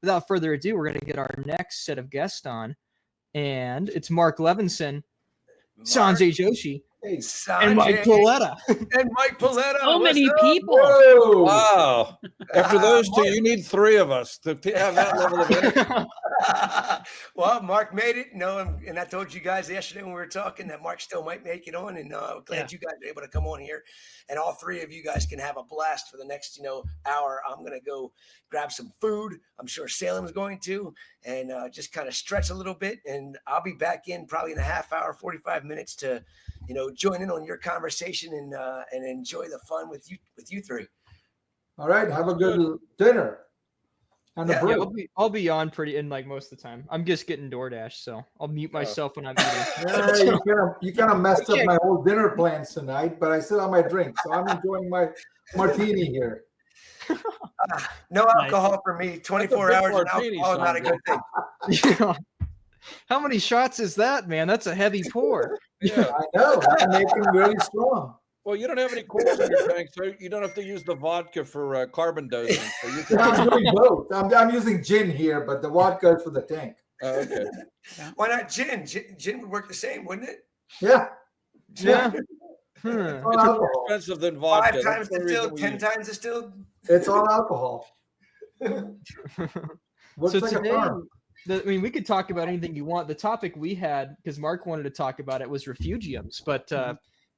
without further ado, we're going to get our next set of guests on. And it's Marc Levenson, Sanjay Joshi, and Mike Paletta. And Mike Paletta. So many people. Whoa. Wow. After those two, you need three of us to have that level of energy. Well, Marc made it. And I told you guys yesterday when we were talking that Marc still might make it on. And I'm glad you guys are able to come on here. And all three of you guys can have a blast for the next, hour. I'm going to go grab some food. I'm sure Salem's going to. And just kind of stretch a little bit. And I'll be back in probably in a half hour, 45 minutes to, join in on your conversation and enjoy the fun with you three. All right. Have a good dinner. And I'll be on in like most of the time. I'm just getting DoorDash, so I'll mute myself when I'm eating. You kind of messed up my whole dinner plans tonight, but I still have my drink, so I'm enjoying my martini here. No alcohol for me. 24 hours of alcohol is not a good thing. How many shots is that, man? That's a heavy pour. Yeah, I know. I'm making really strong. Well, you don't have any coals in your tank, so you don't have to use the vodka for carbon dosing. So I'm doing both. I'm using gin here, but the vodka is for the tank. Okay. Why not gin? Gin would work the same, wouldn't it? Yeah. It's more expensive than vodka. 5 times distilled, 10 times distilled. It's all alcohol. So today, we could talk about anything you want. The topic we had, because Marc wanted to talk about it, was refugiums, but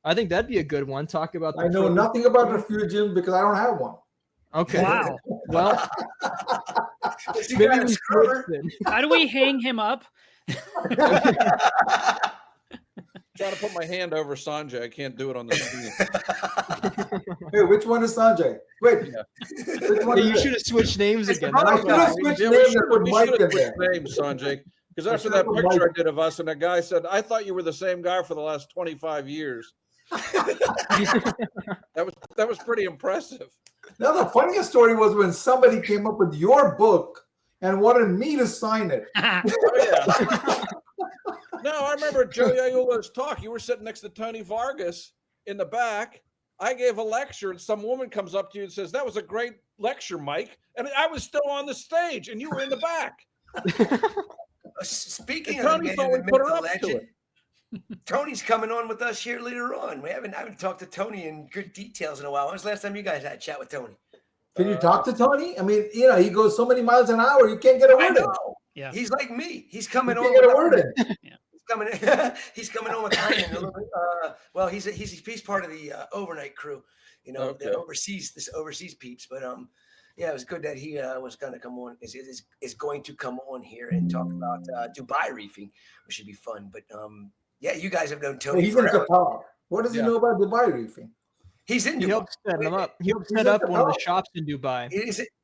I think that'd be a good one. Talk about. I know nothing about refugiums because I don't have one. Okay. Wow. Well, how do we hang him up? Trying to put my hand over Sanjay. I can't do it on the screen. Hey, which one is Sanjay? Wait. You should have switched names again. We should have switched names, Sanjay. Because after that picture I did of us, and a guy said, "I thought you were the same guy for the last 25 years." That was pretty impressive. Now the funniest story was when somebody came up with your book and wanted me to sign it. No, I remember Joe Yayula's talk. You were sitting next to Tony Vargas in the back. I gave a lecture, and some woman comes up to you and says, "That was a great lecture, Mike." And I was still on the stage, and you were in the back. Speaking of the man in the myth, legend, Tony's coming on with us here later on. I haven't talked to Tony in good details in a while. When was the last time you guys had a chat with Tony? Can you talk to Tony? I mean, he goes so many miles an hour, you can't get a word in. Yeah, he's like me. He's coming on. Get a word in. Yeah. He's coming on with Ryan. Well, he's part of the overnight crew. That overseas peeps. But yeah, it was good that he was going to come on. Is going to come on here and talk about Dubai reefing, which should be fun. But yeah, you guys have known Tony. He's in Qatar. What does he know about Dubai reefing? He's in. He helped set him up. He helped set up one of the shops in Dubai.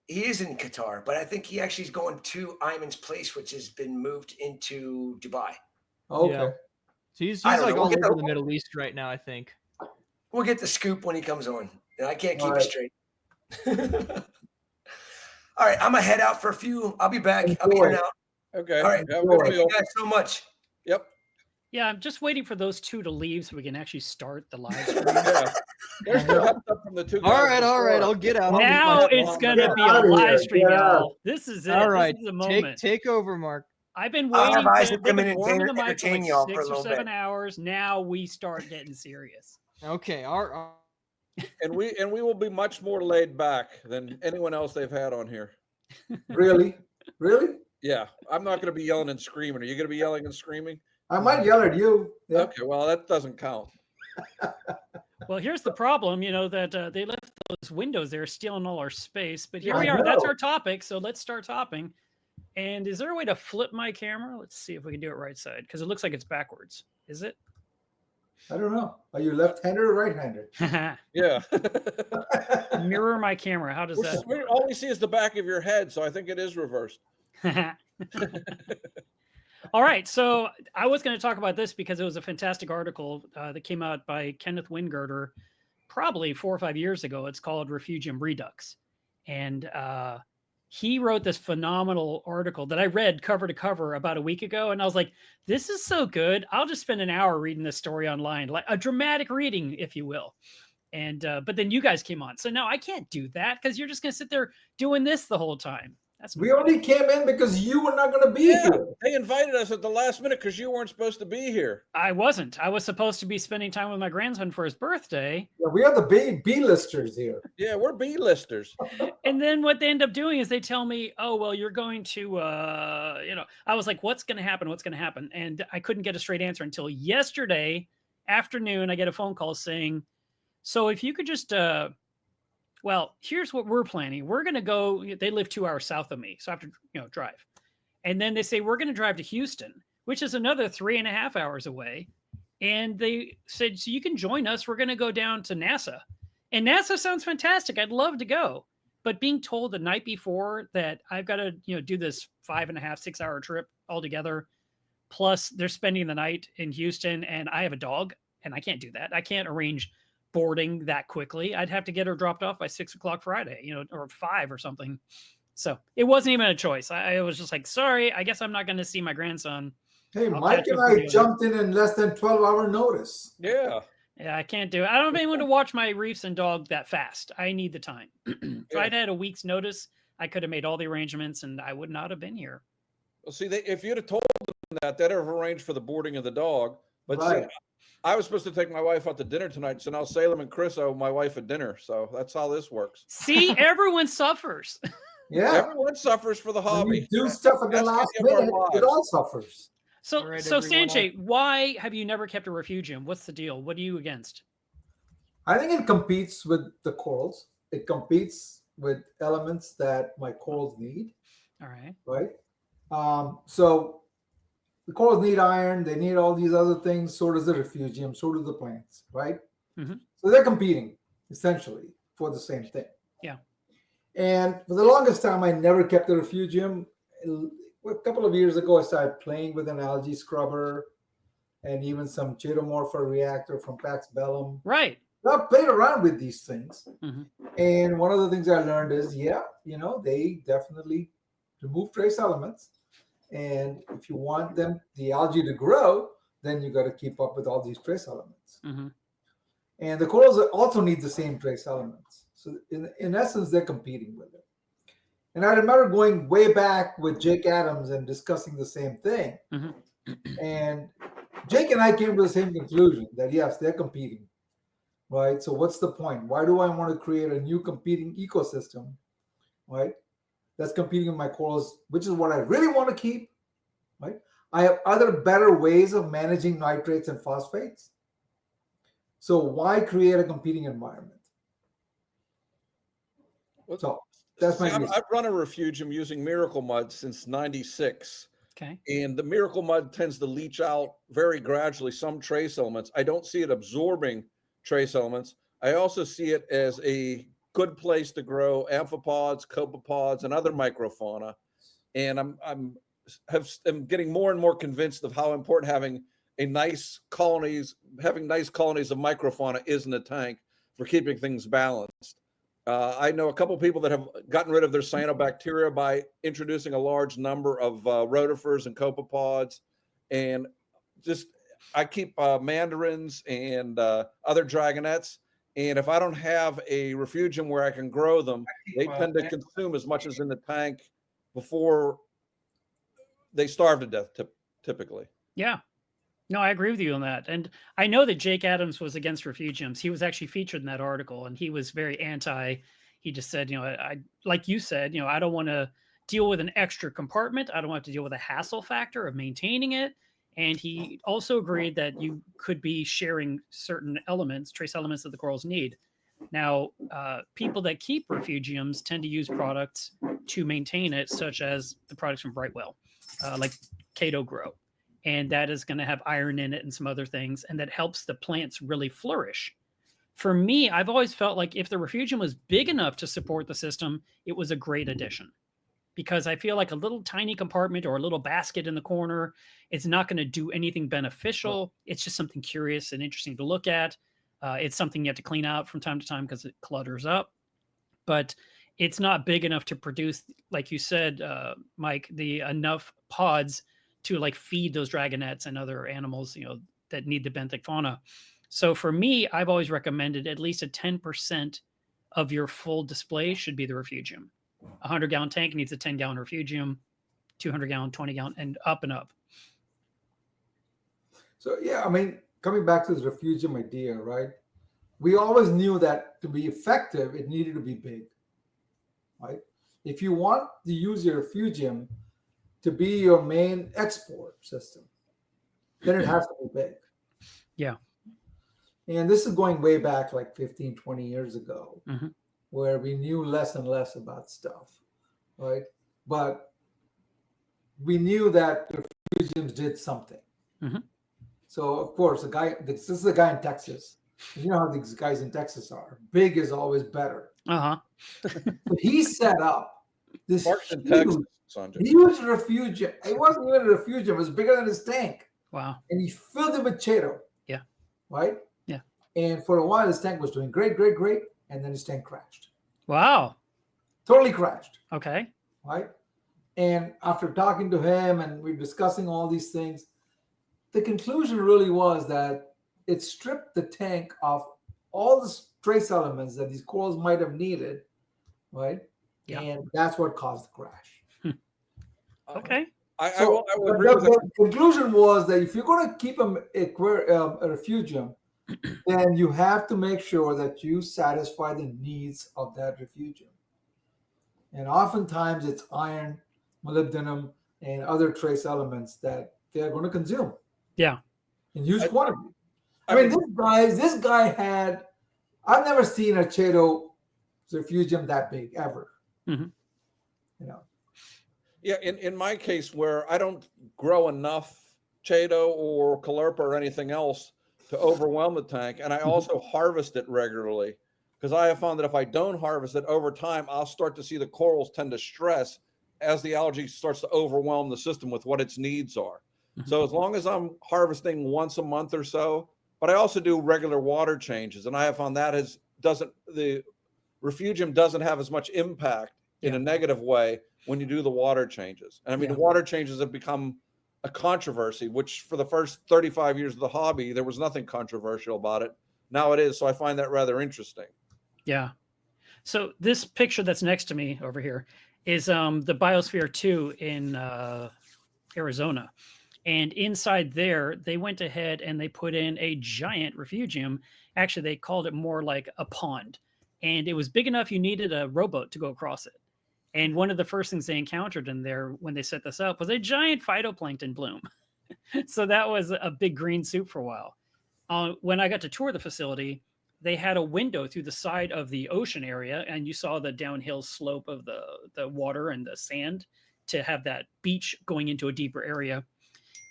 He is in Qatar, but I think he actually is going to Ayman's place, which has been moved into Dubai. Okay. Yeah. So he's like all over the Middle East right now, I think. We'll get the scoop when he comes on. I can't keep it straight. All right, I'm going to head out for a few. I'll be back. I'll be here now. Okay. All right. Thank you guys so much. Yep. Yeah, I'm just waiting for those two to leave so we can actually start the live stream. They're still up from the two guys. All right. I'll get out. Now it's going to be a live stream, y'all. This is it. All right. This is the moment. Take over, Marc. I've been waiting to come in the mic for entertain y'all like for a 6 or little 7 bit. hours. Now we start getting serious. Okay. And we will be much more laid back than anyone else they've had on here. Really? Yeah. I'm not going to be yelling and screaming. Are you going to be yelling and screaming? I might yell at you. Yeah. Okay. Well, that doesn't count. Well, here's the problem, that they left those windows there stealing all our space. But here we are. That's our topic. So let's start topping. And is there a way to flip my camera? Let's see if we can do it right side, because it looks like it's backwards. Is it? I don't know. Are you left-handed or right-handed? Yeah. Mirror my camera. How does that work? All we see is the back of your head, so I think it is reversed. All right. So I was going to talk about this because it was a fantastic article that came out by Kenneth Wingirter probably 4 or 5 years ago. It's called Refugium Redux. And he wrote this phenomenal article that I read cover to cover about a week ago. And I was like, this is so good. I'll just spend an hour reading this story online, like a dramatic reading, if you will. And but then you guys came on. So now I can't do that because you're just going to sit there doing this the whole time. We only came in because you were not going to be here. They invited us at the last minute because you weren't supposed to be here. I wasn't. I was supposed to be spending time with my grandson for his birthday. Yeah, we are the B-listers here. Yeah, we're B-listers. And then what they end up doing is they tell me, oh, well, you're going to, I was like, what's going to happen? What's going to happen? And I couldn't get a straight answer until yesterday afternoon. I get a phone call saying, so if you could just, well, here's what we're planning. We're going to go, they live 2 hours south of me. So I have to, drive. And then they say, we're going to drive to Houston, which is another 3.5 hours away. And they said, so you can join us. We're going to go down to NASA. And NASA sounds fantastic. I'd love to go. But being told the night before that I've got to, do this 5.5, 6 hour trip altogether, plus they're spending the night in Houston and I have a dog and I can't do that. I can't arrange boarding that quickly. I'd have to get her dropped off by 6 o'clock Friday, or 5 or something. So it wasn't even a choice. I was just like, sorry, I guess I'm not going to see my grandson. Hey, Mike and I jumped in less than 12-hour notice. Yeah. Yeah, I can't do it. I don't have anyone to watch my reefs and dog that fast. I need the time. If I'd had a week's notice, I could have made all the arrangements and I would not have been here. Well, see, if you'd have told them that, they'd have arranged for the boarding of the dog. But Right. see, I was supposed to take my wife out to dinner tonight, so now Salem and Chris owe my wife a dinner. So that's how this works. See, everyone suffers. Yeah. Everyone suffers for the When hobby. you do stuff at the That's last the end of our minute, it lives. all suffers. So, All right, so everyone, Sanjay, why have you never kept a refugium? What's the deal? What are you against? I think it competes with the corals. It competes with elements that my corals need, All right. right? So the corals need iron, they need all these other things, so does the refugium, so do the plants, right? Mhm. So they're competing essentially for the same thing. Yeah. And for the longest time, I never kept a refugium. A couple of years ago, I started playing with an algae scrubber and even some chaetomorpha reactor from Pax Bellum. Right. I played around with these things. Mhm. And one of the things I learned is, they definitely remove trace elements. And if you want the algae to grow, then you got to keep up with all these trace elements. Mm-hmm. And the corals also need the same trace elements. So in essence, they're competing with it. And I remember going way back with Jake Adams and discussing the same thing. Mm-hmm. And Jake and I came to the same conclusion that yes, they're competing, right? So what's the point? Why do I want to create a new competing ecosystem, right? That's competing with my corals, which is what I really want to keep, right? I have other better ways of managing nitrates and phosphates. So why create a competing environment? So that's my reason. I've run a refugium using Miracle Mud since '96. Okay. And the Miracle Mud tends to leach out very gradually some trace elements. I don't see it absorbing trace elements. I also see it as a good place to grow amphipods, copepods, and other microfauna. And I'm getting more and more convinced of how important having nice colonies of microfauna is in the tank for keeping things balanced. I know a couple of people that have gotten rid of their cyanobacteria by introducing a large number of rotifers and copepods, and I keep mandarins and other dragonets. And if I don't have a refugium where I can grow them, they tend to consume as much as in the tank before they starve to death, typically. Yeah. No, I agree with you on that. And I know that Jake Adams was against refugiums. He was actually featured in that article and he was very anti. He just said, I like you said, I don't want to deal with an extra compartment. I don't want to deal with a hassle factor of maintaining it. And he also agreed that you could be sharing certain elements, trace elements that the corals need. Now, people that keep refugiums tend to use products to maintain it, such as the products from Brightwell, like Cato Grow. And that is going to have iron in it and some other things, and that helps the plants really flourish. For me, I've always felt like if the refugium was big enough to support the system, it was a great addition. Because I feel like a little tiny compartment or a little basket in the corner, it's not going to do anything beneficial. It's just something curious and interesting to look at. It's something you have to clean out from time to time because it clutters up. But it's not big enough to produce, like you said, Mike, the enough pods to like feed those dragonets and other animals, that need the benthic fauna. So for me, I've always recommended at least a 10% of your full display should be the refugium. A 100-gallon tank needs a 10-gallon refugium, 200-gallon, 20-gallon, and up and up. So yeah, I mean, coming back to this refugium idea, right? We always knew that to be effective, it needed to be big, right? If you want to use your refugium to be your main export system, then it has to be big. Yeah. And this is going way back like 15, 20 years ago, where we knew less and less about stuff, right? But we knew that the refugiums did something. So, of course, this is a guy in Texas. You know how these guys in Texas are. Big is always better. So he set up this huge refugium. It wasn't even a refugium. It was bigger than his tank. Wow. And he filled it with Chaeto. Yeah. Right? Yeah. And for a while, his tank was doing great. And then his tank crashed. Wow. Totally crashed. Okay. Right? And after talking to him and we're discussing all these things, the conclusion really was that it stripped the tank of all the trace elements that these corals might have needed, right? Yeah. And that's what caused the crash. Okay. I will agree with that. The conclusion was that if you're going to keep a refugium, then you have to make sure that you satisfy the needs of that refugium. And oftentimes it's iron, molybdenum, and other trace elements that they're going to consume. Yeah. In huge quantity. I mean, this guy had, I've never seen a Chaeto refugium that big ever. You know. Yeah, in my case, where I don't grow enough Chaeto or Caulerpa or anything else to overwhelm the tank, and I also harvest it regularly, because I have found that if I don't harvest it over time, I'll start to see the corals tend to stress as the algae starts to overwhelm the system with what its needs are. So as long as I'm harvesting once a month or so, but I also do regular water changes, and I have found that the refugium doesn't have as much impact in a negative way when you do the water changes. And I mean, the water changes have become a controversy, which for the first 35 years of the hobby, there was nothing controversial about it. Now it is. So I find that rather interesting. Yeah. So this picture that's next to me over here is the Biosphere 2 in Arizona. And inside there, they went ahead and they put in a giant refugium. Actually, they called it more like a pond. And it was big enough you needed a rowboat to go across it. And one of the first things they encountered in there when they set this up was a giant phytoplankton bloom. So that was a big green soup for a while. When I got to tour the facility, they had a window through the side of the ocean area, and you saw the downhill slope of the water and the sand to have that beach going into a deeper area.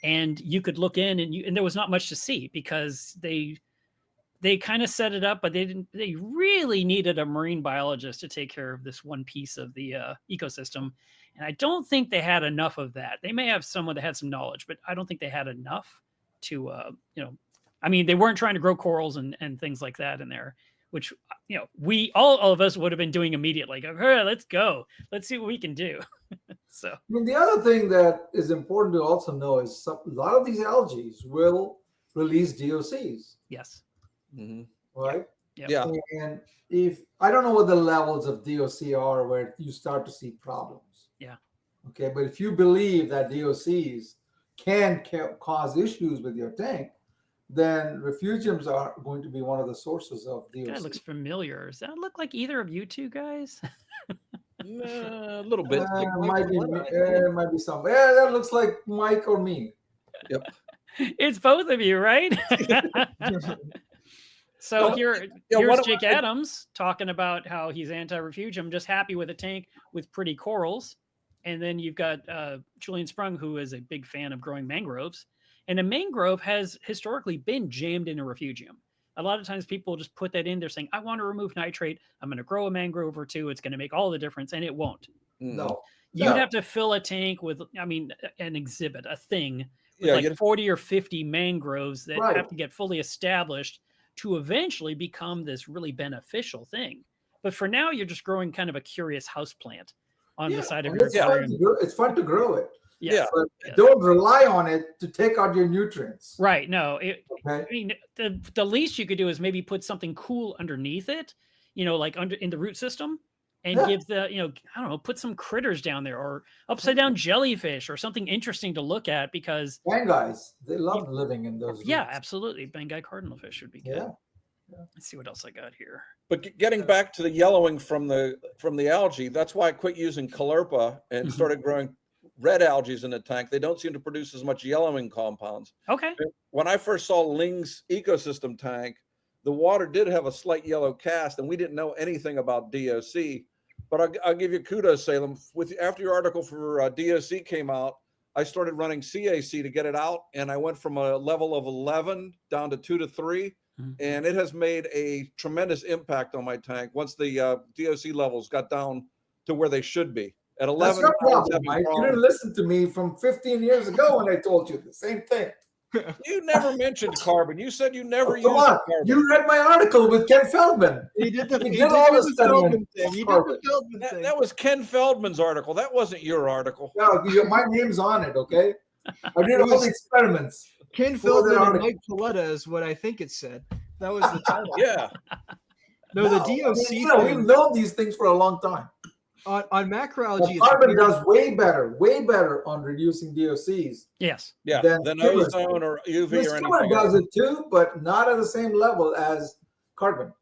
And you could look in, and there was not much to see because they kind of set it up, but they really needed a marine biologist to take care of this one piece of the ecosystem. And I don't think they had enough of that. They may have someone that had some knowledge, but I don't think they had enough to, I mean, they weren't trying to grow corals and things like that in there, which, all of us would have been doing immediately. Like, hey, let's go. Let's see what we can do. So, I mean, the other thing that is important to also know is a lot of these algae will release DOCs. Yes. Right? Yep. Yeah. And if I don't know what the levels of DOC are where you start to see problems. Yeah. Okay. But if you believe that DOCs can cause issues with your tank, then refugiums are going to be one of the sources of DOC. That looks familiar. Does that look like either of you two guys? A little bit. Might be some. Yeah, that looks like Mike or me. Yep. It's both of you, right? So here's Jake Adams talking about how he's anti-refugium, just happy with a tank with pretty corals. And then you've got Julian Sprung, who is a big fan of growing mangroves. And a mangrove has historically been jammed in a refugium. A lot of times people just put that in. They're saying, I want to remove nitrate. I'm going to grow a mangrove or two. It's going to make all the difference. And it won't. No. You'd have to fill a tank with, an exhibit, a thing with 40 or 50 mangroves that have to get fully established to eventually become this really beneficial thing. But for now, you're just growing kind of a curious house plant on the side of your aquarium. It's fun to grow it. Yeah. But don't rely on it to take out your nutrients. Right. No. I mean, the least you could do is maybe put something cool underneath it, like in the root system, and give the, I don't know, put some critters down there or upside down jellyfish or something interesting to look at, because guys, they love living in those. Yeah, roots. absolutely. Banggai cardinalfish would be good. Yeah. Let's see what else I got here. But getting back to the yellowing from the algae, that's why I quit using Caulerpa and started growing red algae in the tank. They don't seem to produce as much yellowing compounds. Okay. When I first saw Ling's ecosystem tank, the water did have a slight yellow cast, and we didn't know anything about DOC. But I'll give you kudos, Salem. After your article for DOC came out, I started running CAC to get it out, and I went from a level of 11 down to 2 to 3, and it has made a tremendous impact on my tank once the DOC levels got down to where they should be. At 11, that's your problem, Mike. You didn't listen to me from 15 years ago when I told you the same thing. You never mentioned carbon. You said you never used Come on. carbon. You read my article with Ken Feldman. He did the Feldman thing. That was Ken Feldman's article. That wasn't your article. No, my name's on it, okay? I did all the experiments. Ken Feldman and Mike Paletta is what I think it said. That was the title. Yeah. No, the DOC we've known these things for a long time. On macroalgae, carbon does way better on reducing DOCs. Yes. Yeah. Than ozone or UV or anything. Skimmer does it too, but not at the same level as carbon.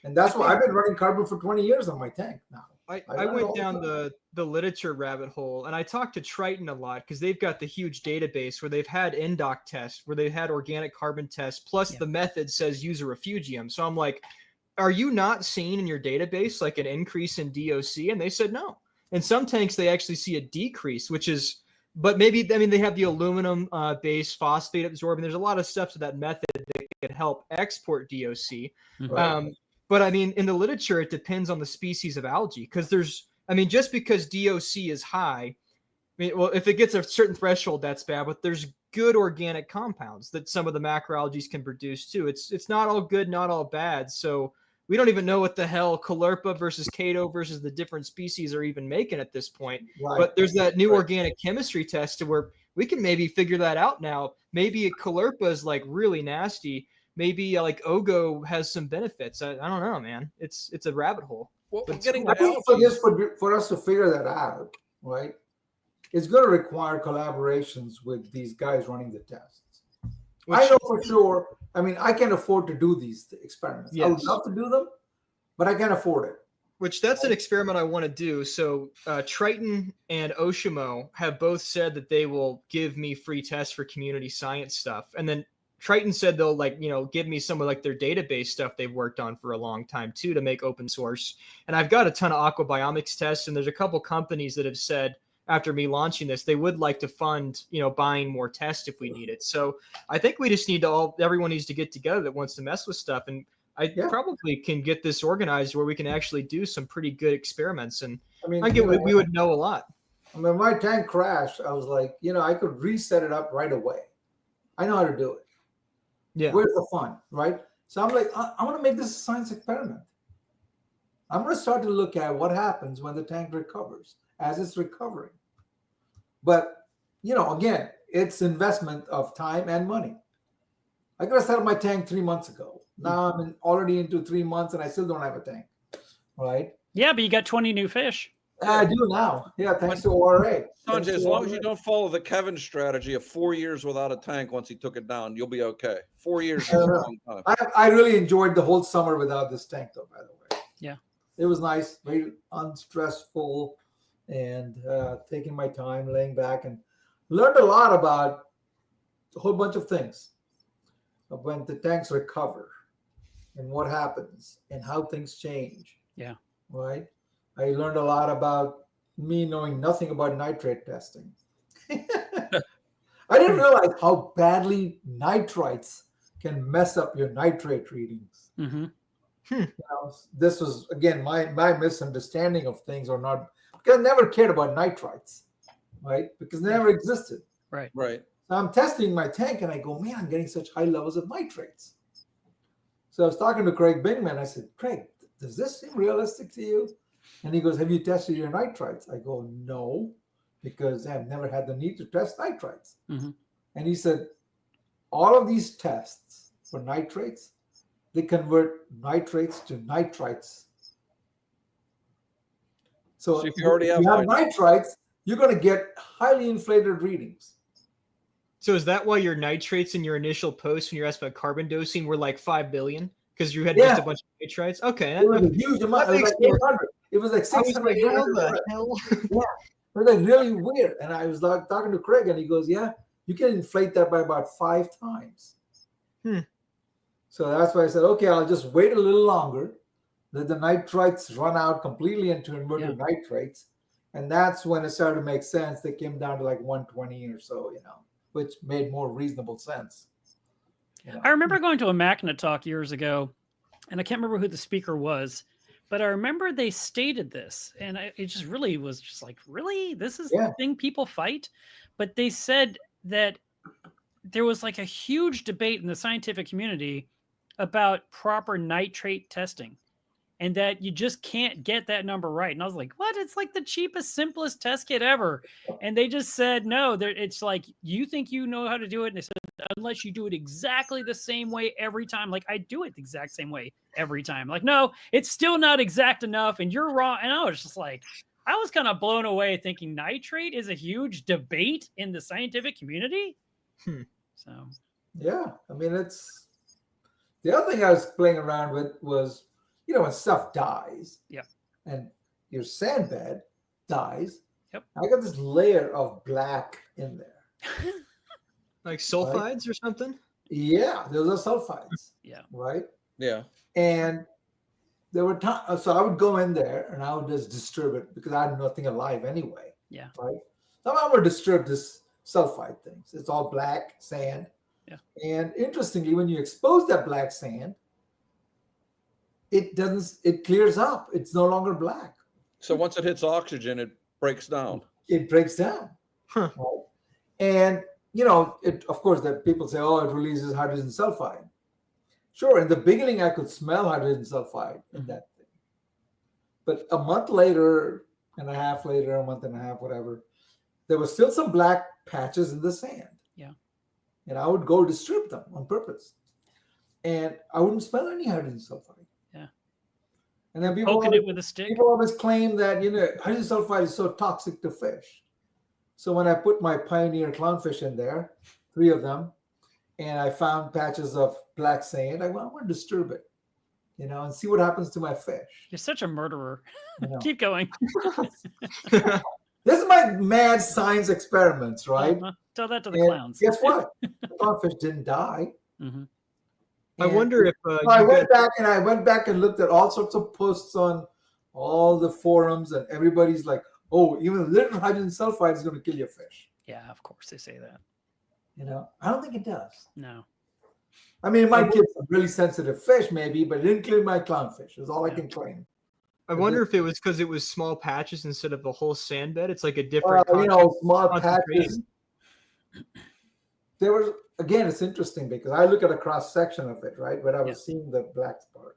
And that's why I've been running carbon for 20 years on my tank now. I went down the literature rabbit hole, and I talked to Triton a lot because they've got the huge database where they've had NDOC tests, where they've had organic carbon tests, plus the method says use a refugium. So I'm like, are you not seeing in your database like an increase in DOC? And they said no. In some tanks, they actually see a decrease, which is, but maybe, they have the aluminum based phosphate absorbing. There's a lot of steps to that method that can help export DOC. Right. But in the literature, it depends on the species of algae, because just because DOC is high, if it gets a certain threshold, that's bad, but there's good organic compounds that some of the macroalgae can produce too. It's not all good, not all bad. So we don't even know what the hell Caulerpa versus Cato versus the different species are even making at this point. Right. But there's that new organic chemistry test to where we can maybe figure that out now. Maybe Caulerpa is like really nasty. Maybe like Ogo has some benefits. I don't know, man. It's a rabbit hole. Well, I think for us to figure that out, right, it's going to require collaborations with these guys running the tests. I know for sure. I can afford to do these experiments. Yes. I would love to do them, but I can't afford it. That's an experiment I want to do. So Triton and Oshimo have both said that they will give me free tests for community science stuff. And then Triton said they'll give me some of their database stuff they've worked on for a long time too, to make open source. And I've got a ton of aquabiomics tests, and there's a couple companies that have said after me launching this, they would like to fund, buying more tests if we need it. So I think we just need to everyone needs to get together that wants to mess with stuff. And I probably can get this organized where we can actually do some pretty good experiments. And we would know a lot. When my tank crashed, I was like, I could reset it up right away. I know how to do it. Yeah. Where's the fun, right? So I'm like, I want to make this a science experiment. I'm going to start to look at what happens when the tank recovers as it's recovering. But, again, it's investment of time and money. I could have set up my tank 3 months ago. Now I'm already into 3 months and I still don't have a tank, right? Yeah, but you got 20 new fish. I do now. Yeah, thanks to ORA. Sanjay, as long as you don't follow the Kevin strategy of 4 years without a tank once he took it down, you'll be okay. 4 years is a long time. I really enjoyed the whole summer without this tank, though, by the way. Yeah. It was nice, very unstressful, and taking my time, laying back, and learned a lot about a whole bunch of things of when the tanks recover and what happens and how things change. Yeah. Right? I learned a lot about me knowing nothing about nitrate testing. I didn't realize how badly nitrites can mess up your nitrate readings. Mm-hmm. This was, again, my misunderstanding of things, or not, because I never cared about nitrites, right? Because they never existed. Right. Right. So I'm testing my tank and I go, man, I'm getting such high levels of nitrates. So I was talking to Craig Bingman. I said, Craig, does this seem realistic to you? And he goes, have you tested your nitrites? I go, no, because I've never had the need to test nitrites. Mm-hmm. And he said, all of these tests for nitrates, they convert nitrates to nitrites So if you already have nitrites, you're going to get highly inflated readings. So is that why your nitrates in your initial post when you're asked about carbon dosing were like 5 billion? Because you had just a bunch of nitrites? Okay. It was a huge amount. It was like 800. It was like 600. Like, how the hell? Yeah. It was like really weird. And I was like talking to Craig, and he goes, yeah, you can inflate that by about 5 times. So that's why I said, okay, I'll just wait a little longer, let the nitrites run out completely into inverted nitrates. And that's when it started to make sense. They came down to like 120 or so, which made more reasonable sense. I remember going to a MACNA talk years ago, and I can't remember who the speaker was, but I remember they stated this, and it just really was just like, really? This is the thing people fight? But they said that there was like a huge debate in the scientific community about proper nitrate testing, and that you just can't get that number right. And I was like, what? It's like the cheapest, simplest test kit ever. And they just said, no, it's like, you think you know how to do it. And they said, unless you do it exactly the same way every time. Like, I do it the exact same way every time. Like, no, it's still not exact enough. And you're wrong. And I was just like, I was kind of blown away thinking nitrate is a huge debate in the scientific community. So, yeah, I mean, it's the other thing I was playing around with was, when stuff dies, and your sand bed dies, I got this layer of black in there. Like sulfides or something? Yeah, those are sulfides. Yeah. Right? Yeah. And there were times, so I would go in there and I would just disturb it because I had nothing alive anyway. Yeah. Right? So I would disturb this sulfide things. It's all black sand. Yeah. And interestingly, when you expose that black sand, it clears up. It's no longer black. So once it hits oxygen, it breaks down. It breaks down. Right? And, of course, that people say, oh, it releases hydrogen sulfide. Sure, in the beginning, I could smell hydrogen sulfide in that thing. But a month later, a month and a half, whatever, there was still some black patches in the sand. Yeah. And I would go disturb them on purpose. And I wouldn't smell any hydrogen sulfide. And then people poking it with a stick. People always claim that hydrogen sulfide is so toxic to fish. So when I put my pioneer clownfish in there, 3 of them, and I found patches of black sand, I want to disturb it, and see what happens to my fish. You're such a murderer. Keep going. This is my mad science experiments, right? Tell that to the clowns. Guess what? The clownfish didn't die. Mm-hmm. I wonder if I went back and looked at all sorts of posts on all the forums, and everybody's like, "Oh, even a little hydrogen sulfide is going to kill your fish." Yeah, of course they say that. I don't think it does. No. I mean, it might kill some really sensitive fish, maybe, but it didn't kill my clownfish. Is all I can claim. I wonder if it was because it was small patches instead of the whole sand bed. It's like a different, small patches. There was. Again, it's interesting because I look at a cross section of it, right? But I was seeing the black part,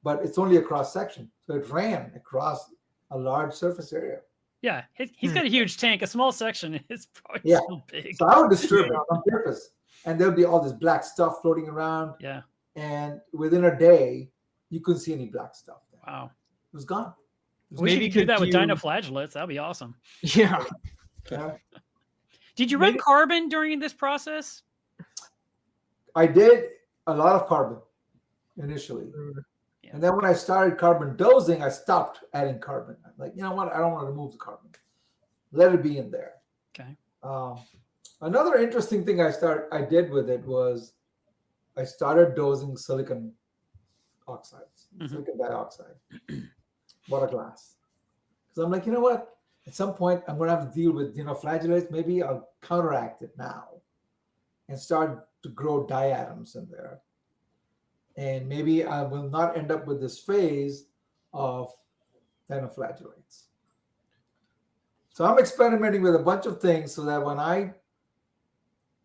but it's only a cross section, so it ran across a large surface area. Yeah, he's got a huge tank. A small section is probably so big. So I would disturb it on purpose, and there'll be all this black stuff floating around. Yeah, and within a day, you couldn't see any black stuff there. Wow, it was gone. We could do that with dinoflagellates. That'd be awesome. Yeah. Did you run carbon during this process? I did a lot of carbon initially. Yeah. And then when I started carbon dosing, I stopped adding carbon. I'm like, you know what? I don't want to remove the carbon. Let it be in there. Okay. Another interesting thing I did with it was I started dosing silicon oxides, silicon dioxide, water glass. Because I'm like, you know what? At some point, I'm going to have to deal with flagellates. Maybe I'll counteract it now and start to grow diatoms in there. And maybe I will not end up with this phase of dinoflagellates. So I'm experimenting with a bunch of things so that when I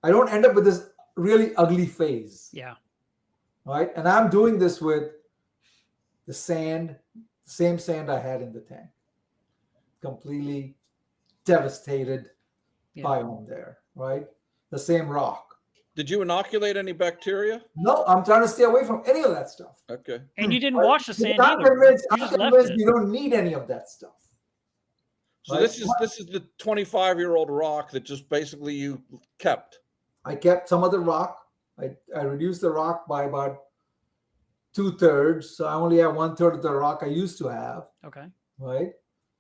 don't end up with this really ugly phase. Yeah. Right? And I'm doing this with the same sand I had in the tank. Completely devastated biome there, right? The same rock. Did you inoculate any bacteria? No, I'm trying to stay away from any of that stuff. Okay. And you didn't wash the sand I'm either. convinced you don't need any of that stuff. So right? this is the 25-year-old rock that just basically you kept. I kept some of the rock. I reduced the rock by about 2/3. So I only have 1/3 of the rock I used to have, Okay. right?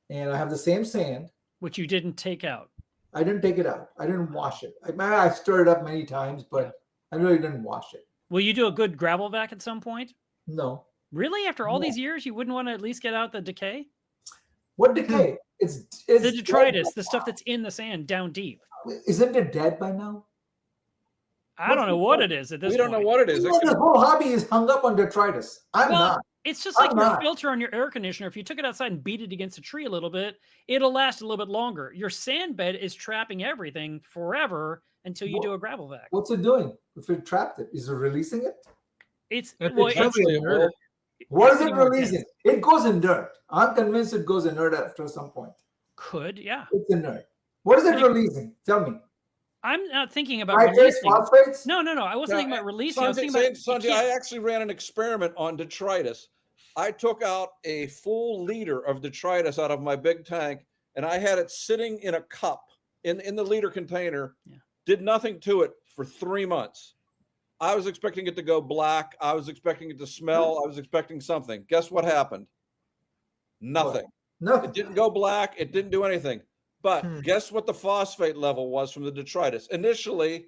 And I have the same sand. Which you didn't take out. I didn't take it out. I didn't wash it. I stirred it up many times, but I really didn't wash it. Will you do a good gravel vac at some point? No. Really? After all No. these years, you wouldn't want to at least get out the decay? What decay? It's The detritus, the stuff that's in the sand down deep. Isn't it dead by now? I don't know what it is at this We don't know point. what it is. You know, this whole hobby is hung up on detritus. I'm Well, not. it's just like I'm your not. filter on your air conditioner. If you took it outside and beat it against a tree a little bit, it'll last a little bit longer. Your sand bed is trapping everything forever until you do a gravel vac. What's it doing? If it trapped it, is it releasing it? It's If well, it's it's, really Eventually it will. What is getting it more releasing? dense. It goes in dirt. I'm convinced it goes in dirt after some point. could, yeah. It's in dirt. What is it releasing? Tell me. I'm not thinking about Nitrates, releasing. phosphates? No. I wasn't thinking about releasing. I was thinking about Sanjay, I actually ran an experiment on detritus. I took out a full liter of detritus out of my big tank, and I had it sitting in a cup in the liter container. Yeah. Did nothing to it for 3 months. I was expecting it to go black. I was expecting it to smell. I was expecting something. Guess what happened? Nothing. Nothing. It didn't go black. It didn't do anything. But guess what the phosphate level was from the detritus? Initially,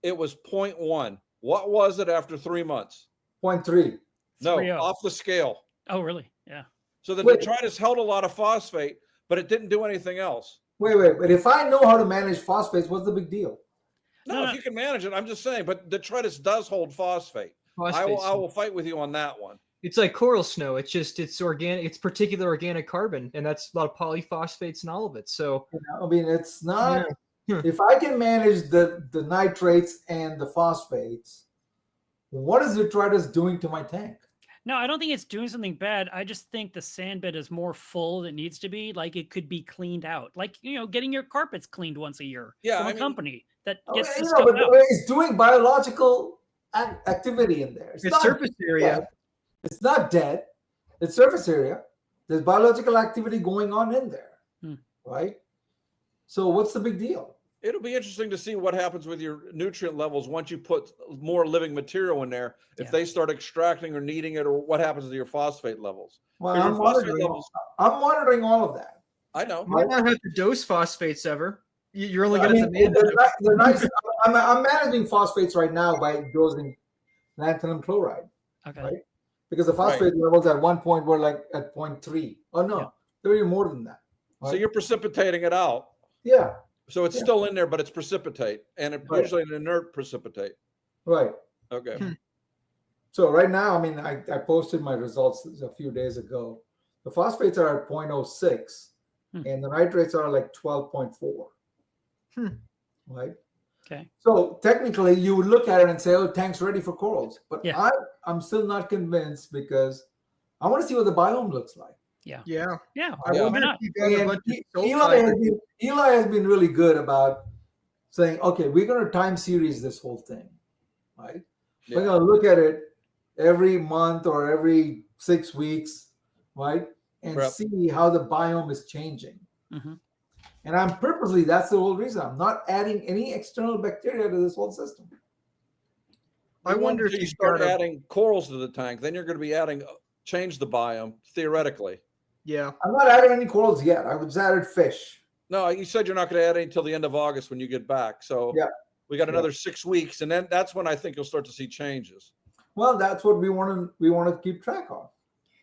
it was 0.1. What was it after 3 months? 0.3. No, 3.0. off the scale. Oh, really? Yeah. So the Wait. detritus held a lot of phosphate, but it didn't do anything else. Wait. But if I know how to manage phosphates, what's the big deal? No, No. if you can manage it, I'm just saying. But detritus does hold phosphate. I will fight with you on that one. It's like coral snow. It's organic. It's particular organic carbon, and that's a lot of polyphosphates in all of it. So I mean, it's not. Yeah. If I can manage the nitrates and the phosphates, what is detritus doing to my tank? No, I don't think it's doing something bad. I just think the sand bed is more full than it needs to be. Like it could be cleaned out. Like, getting your carpets cleaned once a year Yeah, from I a mean- company that Oh, gets the you stuff know, but out. it's doing biological activity in there. it's not surface area. dead. It's not dead. It's surface area. There's biological activity going on in there, right? So what's the big deal? It'll be interesting to see what happens with your nutrient levels once you put more living material in there. If Yeah. they start extracting or needing it, or what happens to your phosphate levels. Well, Because I'm your phosphate monitoring. levels- I'm monitoring all of that. I know. Might not have to dose phosphates ever. You're only I going to mean, demand the nice. I'm managing phosphates right now by dosing lanthanum chloride, Okay. right? Because the phosphate levels at one point were like at 0.3. Oh no, Yeah. they're even more than that. So right? you're precipitating it out. Yeah, So it's still in there, but it's precipitate, and it's Right. usually an inert precipitate. right. Okay. So right now, I mean, I posted my results a few days ago. The phosphates are at 0.06, and the nitrates are like 12.4. Right. Okay. So technically, you would look at it and say, "Oh, tank's ready for corals," but Yeah. I'm still not convinced because I want to see what the biome looks like. Yeah. Yeah. I Yeah. wonder Why if not? you got a And bunch of Eli has been really good about saying, "Okay, we're going to time series this whole thing, right? Yeah. We're going to look at it every month or every 6 weeks, right, and Right. see how the biome is changing." Mhm. And that's the whole reason. I'm not adding any external bacteria to this whole system. I wonder if you you start got adding corals to the tank, then you're going to be change the biome theoretically. Yeah. I'm not adding any corals yet. I just added fish. No, you said you're not going to add any until the end of August when you get back. So Yeah. we got another 6 weeks, and then that's when I think you'll start to see changes. Well, that's what we want to keep track of,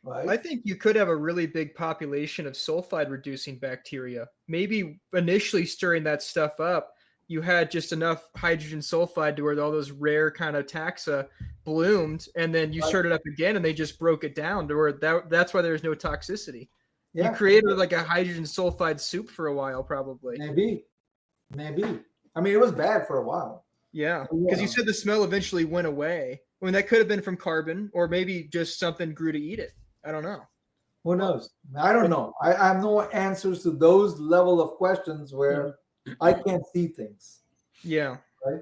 right? I think you could have a really big population of sulfide reducing bacteria. Maybe initially stirring that stuff up, you had just enough hydrogen sulfide to where all those rare kind of taxa bloomed, and then you stirred it up again and they just broke it down to where that's why there's no toxicity. Yeah. You created like a hydrogen sulfide soup for a while, probably. Maybe. I mean, it was bad for a while. Yeah, because you Yeah. said the smell eventually went away. I mean, that could have been from carbon, or maybe just something grew to eat it. I don't know. Who knows? I don't know. I have no answers to those level of questions where I can't see things. Yeah. Right?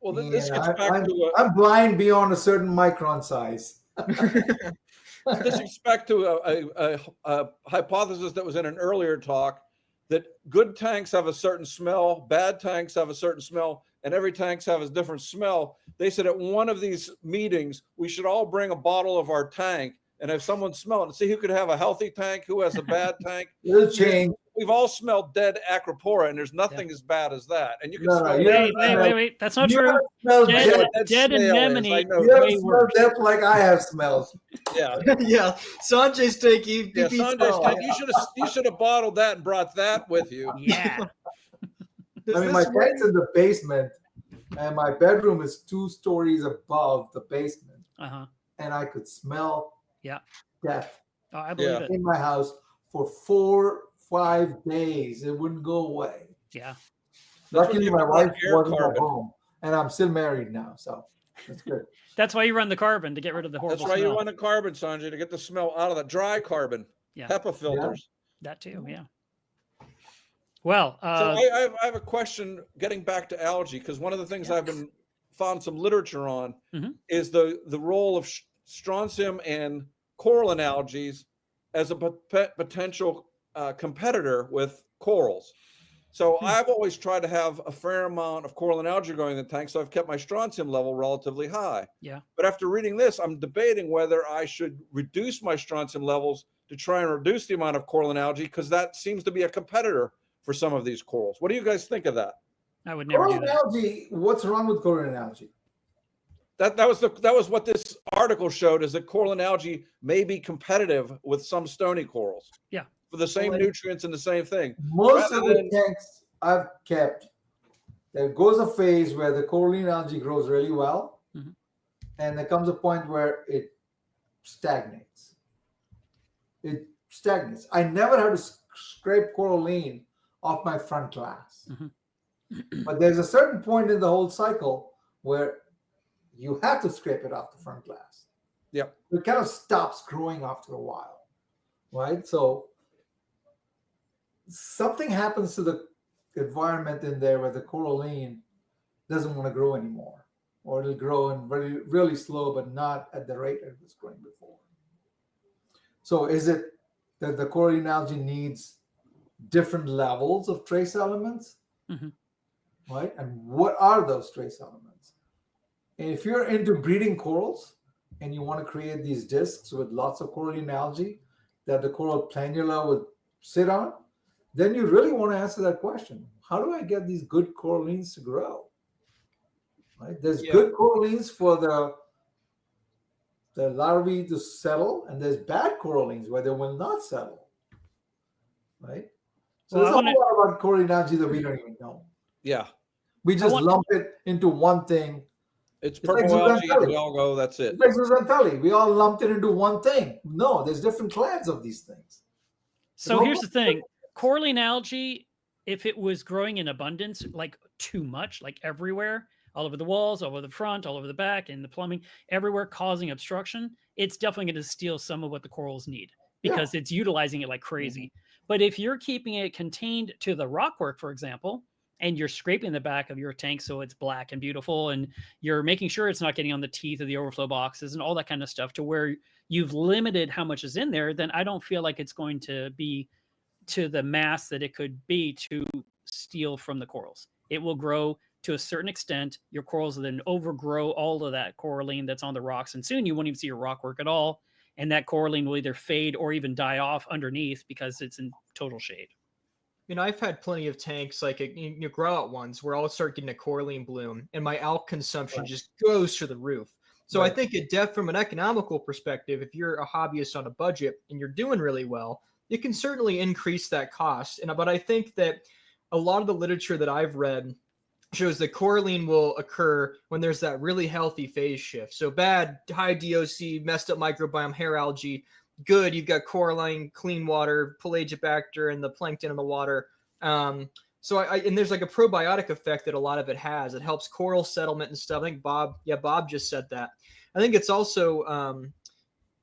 Well, this And gets back to I'm blind beyond a certain micron size. this gets back to a hypothesis that was in an earlier talk, that good tanks have a certain smell, bad tanks have a certain smell, and every tanks have a different smell. They said at one of these meetings, we should all bring a bottle of our tank and have someone smell it and see who could have a healthy tank, who has a bad tank. It'll change. We've all smelled dead acropora, and there's nothing as bad as that. And you can No, smell Wait. That's not true. Smell Dead, death. dead anemone. I know. You ever Way smell worse. death like I have smelled? Yeah. Yeah, Sanjay's tank. He beats Sanjay's all. tank, you should have bottled that and brought that with you. Yeah. Does I mean, this my work? tank's in the basement, and my bedroom is 2 stories above the basement, and I could smell death Oh, I believe it. in my house for 4-5 days. It wouldn't go away. Yeah. Luckily, my wife air wasn't at carbon. home, and I'm still married now, so that's good. That's why you run the carbon, to get rid of the horrible That's why smell. you run a carbon, Sanjay, to get the smell out of the dry carbon. Yeah. HEPA filters. That too, yeah. Well, So I have a question getting back to algae, because one of the things I've been found some literature on is the role of strontium and coralline algae as a potential competitor with corals. So I've always tried to have a fair amount of coralline algae growing in the tank, so I've kept my strontium level relatively high. Yeah. But after reading this, I'm debating whether I should reduce my strontium levels to try and reduce the amount of coralline algae, because that seems to be a competitor for some of these corals. What do you guys think of that? I would never do Coralline that. algae, what's wrong with coralline algae? That was what this article showed, is that coralline algae may be competitive with some stony corals. Yeah. For the same nutrients and the same thing. Most Rather of the than- tanks I've kept, there goes a phase where the coralline algae grows really well, and there comes a point where it stagnates. It stagnates. I never had to scrape coralline off my front glass. But there's a certain point in the whole cycle where you have to scrape it off the front glass. Yep. It kind of stops growing after a while, right? So something happens to the environment in there where the coralline doesn't want to grow anymore, or it'll grow and really slow, but not at the rate it was growing before. So is it that the coralline algae needs different levels of trace elements, right? And what are those trace elements? And if you're into breeding corals and you want to create these discs with lots of coralline algae that the coral planula would sit on, then you really want to answer that question. How do I get these good corallines to grow? Right? There's good corallines for the larvae to settle, and there's bad corallines where they will not settle. Right? So there's a whole lot about coralline algae that we don't even know. Yeah. We just lump it into one thing. It's purple algae, we all go, that's it. Like Zooxanthellae, we all lumped it into one thing. No, there's different clans of these things. So here's the thing. Coralline algae, if it was growing in abundance, like too much, like everywhere, all over the walls, all over the front, all over the back, in the plumbing, everywhere, causing obstruction, it's definitely going to steal some of what the corals need, because it's utilizing it like crazy. But if you're keeping it contained to the rockwork, for example, and you're scraping the back of your tank so it's black and beautiful, and you're making sure it's not getting on the teeth of the overflow boxes and all that kind of stuff, to where you've limited how much is in there, then I don't feel like it's going to be to the mass that it could be to steal from the corals. It will grow to a certain extent. Your corals will then overgrow all of that coralline that's on the rocks, and soon you won't even see your rockwork at all. And that coralline will either fade or even die off underneath because it's in total shade. You know, I've had plenty of tanks, like grow out ones, where I'll start getting a coralline bloom, and my alg consumption just goes through the roof. So I think from an economical perspective, if you're a hobbyist on a budget and you're doing really well, it can certainly increase that cost. But I think that a lot of the literature that I've read shows that coralline will occur when there's that really healthy phase shift. So bad, high DOC, messed up microbiome, hair algae. Good, you've got coralline, clean water, pelagibacter, and the plankton in the water. And there's like a probiotic effect that a lot of it has. It helps coral settlement and stuff. I think Bob just said that. I think it's also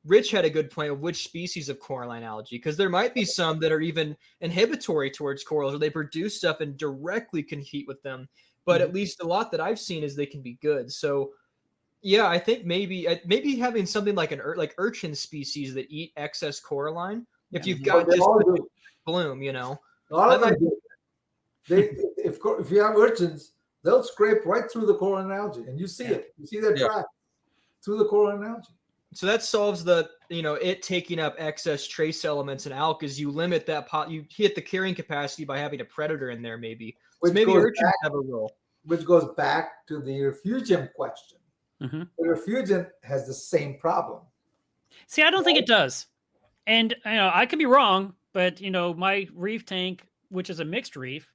Rich had a good point of which species of coralline algae, because there might be some that are even inhibitory towards corals, or they produce stuff and directly compete with them. But at least a lot that I've seen is they can be good. So yeah, I think maybe having something like urchin species that eat excess coralline, if you've got this bloom, A lot of them do. If you have urchins, they'll scrape right through the coral and algae, and you see it. You see their track through the coral and algae. So that solves the, it taking up excess trace elements in alk, is you limit that you hit the carrying capacity by having a predator in there, maybe. So maybe urchins have a role. Which goes back to the refugium question. Mm-hmm. The refugium has the same problem. See, I don't think it does. And I could be wrong, but my reef tank, which is a mixed reef,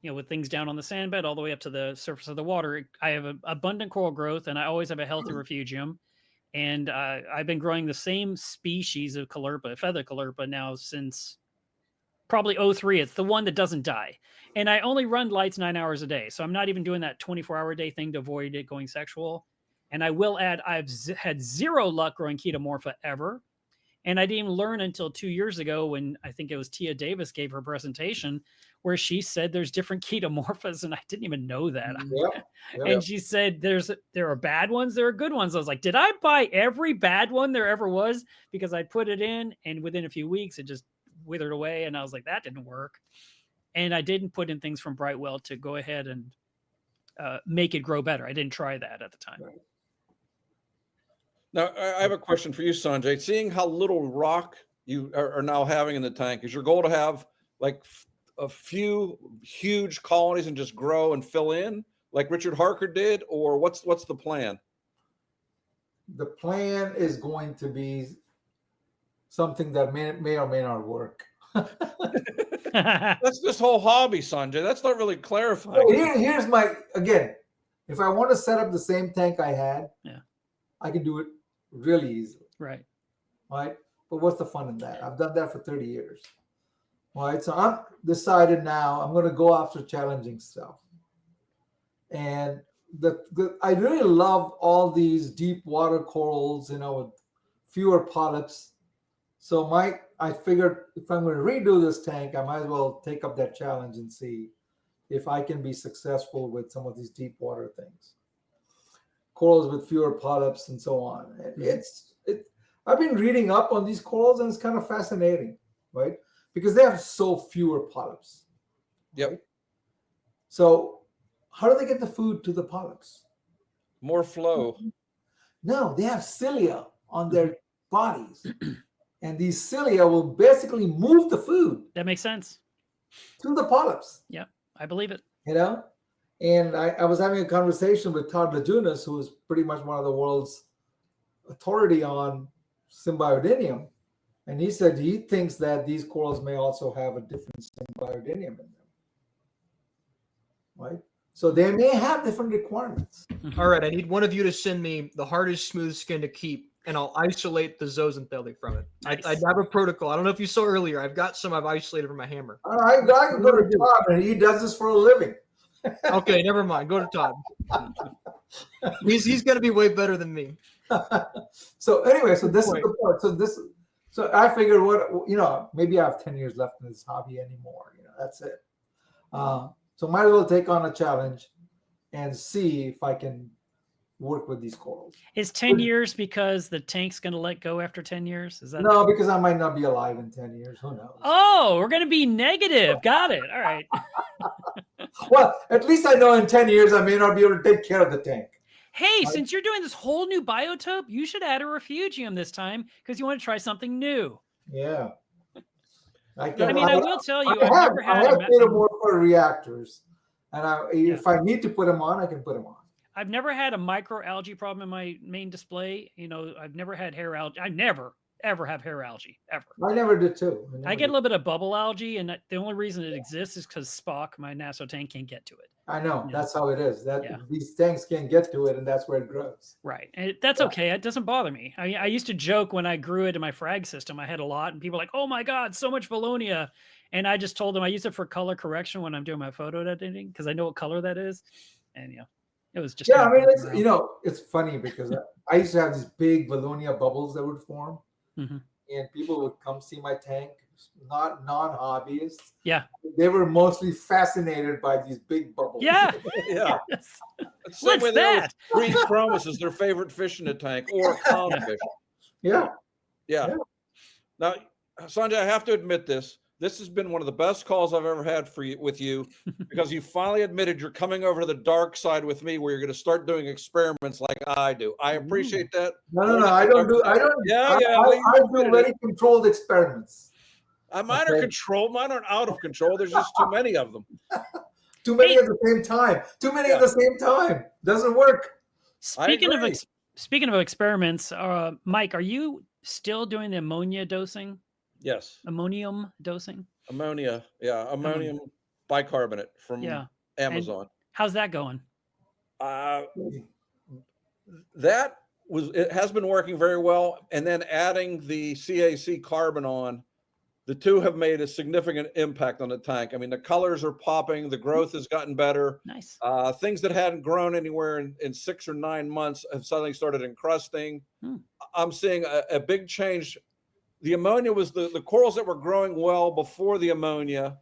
with things down on the sand bed all the way up to the surface of the water, I have abundant coral growth, and I always have a healthy refugium. And I've been growing the same species of caulerpa, feather caulerpa, now since probably 03. It's the one that doesn't die. And I only run lights 9 hours a day. So I'm not even doing that 24-hour day thing to avoid it going sexual. And I will add, I've had zero luck growing Chetomorpha ever. And I didn't even learn until 2 years ago when I think it was Tia Davis gave her presentation where she said there's different Chetomorphas, and I didn't even know that. Yep. And she said there are bad ones, there are good ones. I was like, did I buy every bad one there ever was? Because I put it in, and within a few weeks it just withered away, and I was like, that didn't work. And I didn't put in things from Brightwell to go ahead and make it grow better. I didn't try that at the time. Right. Now, I have a question for you, Sanjay. Seeing how little rock you are now having in the tank, is your goal to have like a few huge colonies and just grow and fill in like Richard Harker did, or what's the plan? The plan is going to be something that may or may not work. That's this whole hobby, Sanjay. That's not really clarifying. Here's again, if I want to set up the same tank I had, I can do it really easily. Right. But what's the fun in that? I've done that for 30 years. Right. So I'm decided now I'm going to go after challenging stuff. And I really love all these deep water corals, with fewer polyps. So I figured if I'm going to redo this tank, I might as well take up that challenge and see if I can be successful with some of these deep water things. Corals with fewer polyps and so on. And I've been reading up on these corals, and it's kind of fascinating, right? Because they have so fewer polyps. Yep. Right? So how do they get the food to the polyps? More flow. No, they have cilia on their bodies. And these cilia will basically move the food. That makes sense. To the polyps. Yeah, I believe it. And I was having a conversation with Todd Lajunas, who is pretty much one of the world's authority on Symbiodinium. And he said he thinks that these corals may also have a different Symbiodinium in them. Right? So they may have different requirements. All right, I need one of you to send me the hardest smooth skin to keep, and I'll isolate the zooxanthellae from it. Nice. I have a protocol. I don't know if you saw earlier. I've got some I've isolated from my hammer. I can go to Todd, and he does this for a living. Okay, never mind. Go to Todd. He's going to be way better than me. So anyway, so this is the point. So I figured, maybe I have 10 years left in this hobby anymore. That's it. So might as well take on a challenge and see if I can work with these corals. Is 10 years because the tank's going to let go after 10 years? Is that No, because I might not be alive in 10 years. Who knows? Oh, we're going to be negative. Got it. All right. Well, at least I know in 10 years I may not be able to take care of the tank. Hey, since you're doing this whole new biotope, you should add a refugium this time because you want to try something new. Yeah. I will tell you, I have metamorpho reactors, and if I need to put them on, I can put them on. I've never had a macroalgae problem in my main display. I've never had hair algae. I never, ever have hair algae, ever. I never did too. I get a little bit of bubble algae, and the only reason it exists is because Spock, my NASA tank, can't get to it. I know. That's how it is. These tanks can't get to it, and that's where it grows. Right. And that's okay. It doesn't bother me. I used to joke when I grew it in my frag system. I had a lot, and people were like, oh my God, so much Valonia. And I just told them I use it for color correction when I'm doing my photo editing because I know what color that is. And, it was just. Yeah, it's funny because I used to have these big Valonia bubbles that would form. Mm-hmm. And people would come see my tank, not non-hobbyists. Yeah. They were mostly fascinated by these big bubbles. Yeah. Yeah. Yes. What's that? Green Chromis is their favorite fish in the tank, or clownfish. Yeah. Now, Sanjay, I have to admit this. this has been one of the best calls I've ever had with you, because you finally admitted you're coming over to the dark side with me, where you're going to start doing experiments like I do. I appreciate that. No. I don't do. I don't. Yeah. I do very controlled experiments. Mine are controlled. Mine aren't out of control. There's just too many of them. Too many at the same time. Too many at the same time. Doesn't work. Speaking of experiments, Mike, are you still doing the ammonia dosing? Yes. Ammonium dosing? Ammonia. Yeah. Ammonium bicarbonate from Amazon. And how's that going? It has been working very well. And then adding the CAC carbon on, the two have made a significant impact on the tank. I mean, the colors are popping, the growth has gotten better. Nice. Things that hadn't grown anywhere in 6 or 9 months have suddenly started encrusting. I'm seeing a big change. The ammonia was the corals that were growing well before the ammonia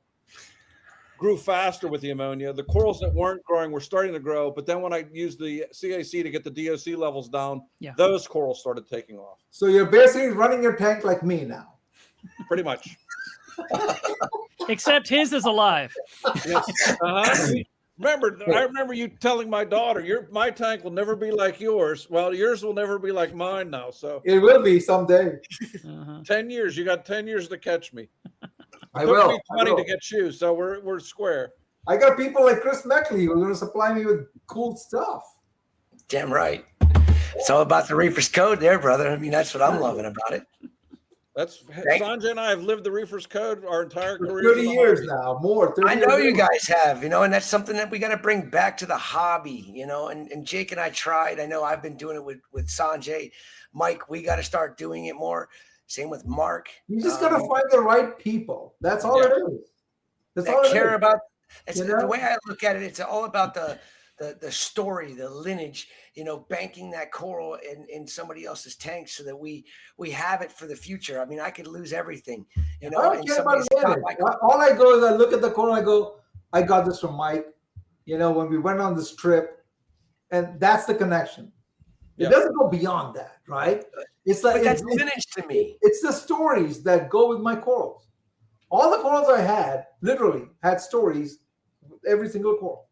grew faster with the ammonia. The corals that weren't growing were starting to grow, but then when I used the CAC to get the DOC levels down, those corals started taking off. So you're basically running your tank like me now. Pretty much. Except his is alive. Yes. I remember you telling my daughter, my tank will never be like yours. Well, yours will never be like mine now. So it will be someday. 10 years. You got 10 years to catch me. I will. Me 20 to get you. So we're square. I got people like Chris Meckley who are going to supply me with cool stuff. Damn right. It's all about the Reefer's Code there, brother. I mean, that's what I'm loving about it. Sanjay and I have lived the Reefer's Code our entire career. 30 years now, more. 30 I know years you guys have, and that's something that we got to bring back to the hobby, and Jake and I tried. I know I've been doing it with Sanjay. Mike, we got to start doing it more. Same with Mark. You just got to find the right people. That's all it is. That's all it care is. about. The way I look at it, it's all about the story, the lineage, banking that coral in somebody else's tank so that we have it for the future. I mean, I could lose everything, I don't care about it. All I go is I look at the coral and I go, I got this from Mike, when we went on this trip, and that's the connection. It doesn't go beyond that, right? It's like, but that's lineage to me. It's the stories that go with my corals. All the corals I had literally had stories with every single coral.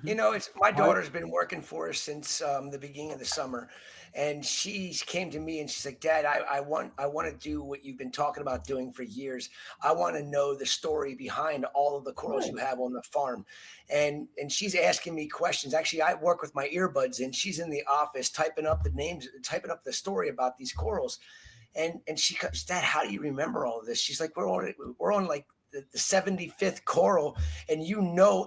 It's my daughter's been working for us since the beginning of the summer, and she came to me and she's like, Dad, I want to do what you've been talking about doing for years. I want to know the story behind all of the corals you have on the farm. And she's asking me questions. Actually, I work with my earbuds and she's in the office typing up the names, typing up the story about these corals. And she goes, Dad, how do you remember all of this? She's like, we're on like the 75th coral, and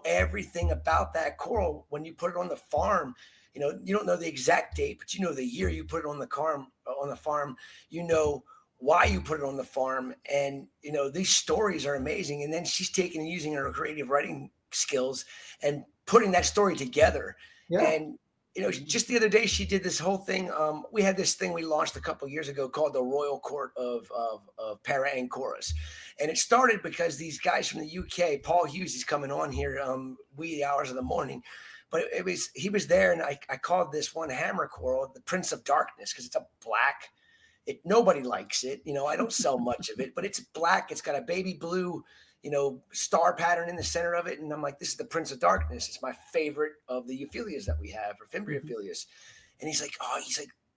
everything about that coral when you put it on the farm. You don't know the exact date, but you know the year you put it on the farm. You know why you put it on the farm, and these stories are amazing. And then she's taking and using her creative writing skills and putting that story together. And just the other day, she did this whole thing. We had this thing we launched a couple of years ago called the Royal Court of Para-Ancoras. And it started because these guys from the UK, Paul Hughes is coming on here, wee hours of the morning. But he was there, and I called this one hammer coral the Prince of Darkness because it's a black. Nobody likes it. I don't sell much of it, but it's black. It's got a baby blue star pattern in the center of it. And I'm like, this is the Prince of Darkness. It's my favorite of the euphyllias that we have, or Fimbriaphyllias. And he's like,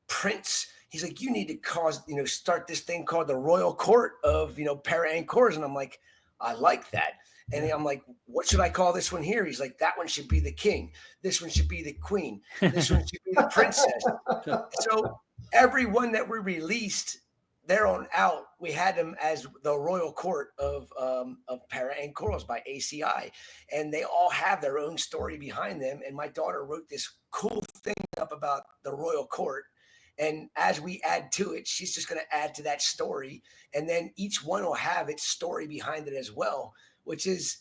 Prince. He's like, you need to start this thing called the Royal Court of, Para-Ancoras. And I'm like, I like that. And I'm like, what should I call this one here? He's like, that one should be the king. This one should be the queen. This one should be the princess. So every one that we released, there on out, we had them as the Royal Court of Para-Ancoras by ACI, and they all have their own story behind them. And my daughter wrote this cool thing up about the Royal Court, and as we add to it, she's just going to add to that story, and then each one will have its story behind it as well. Which is,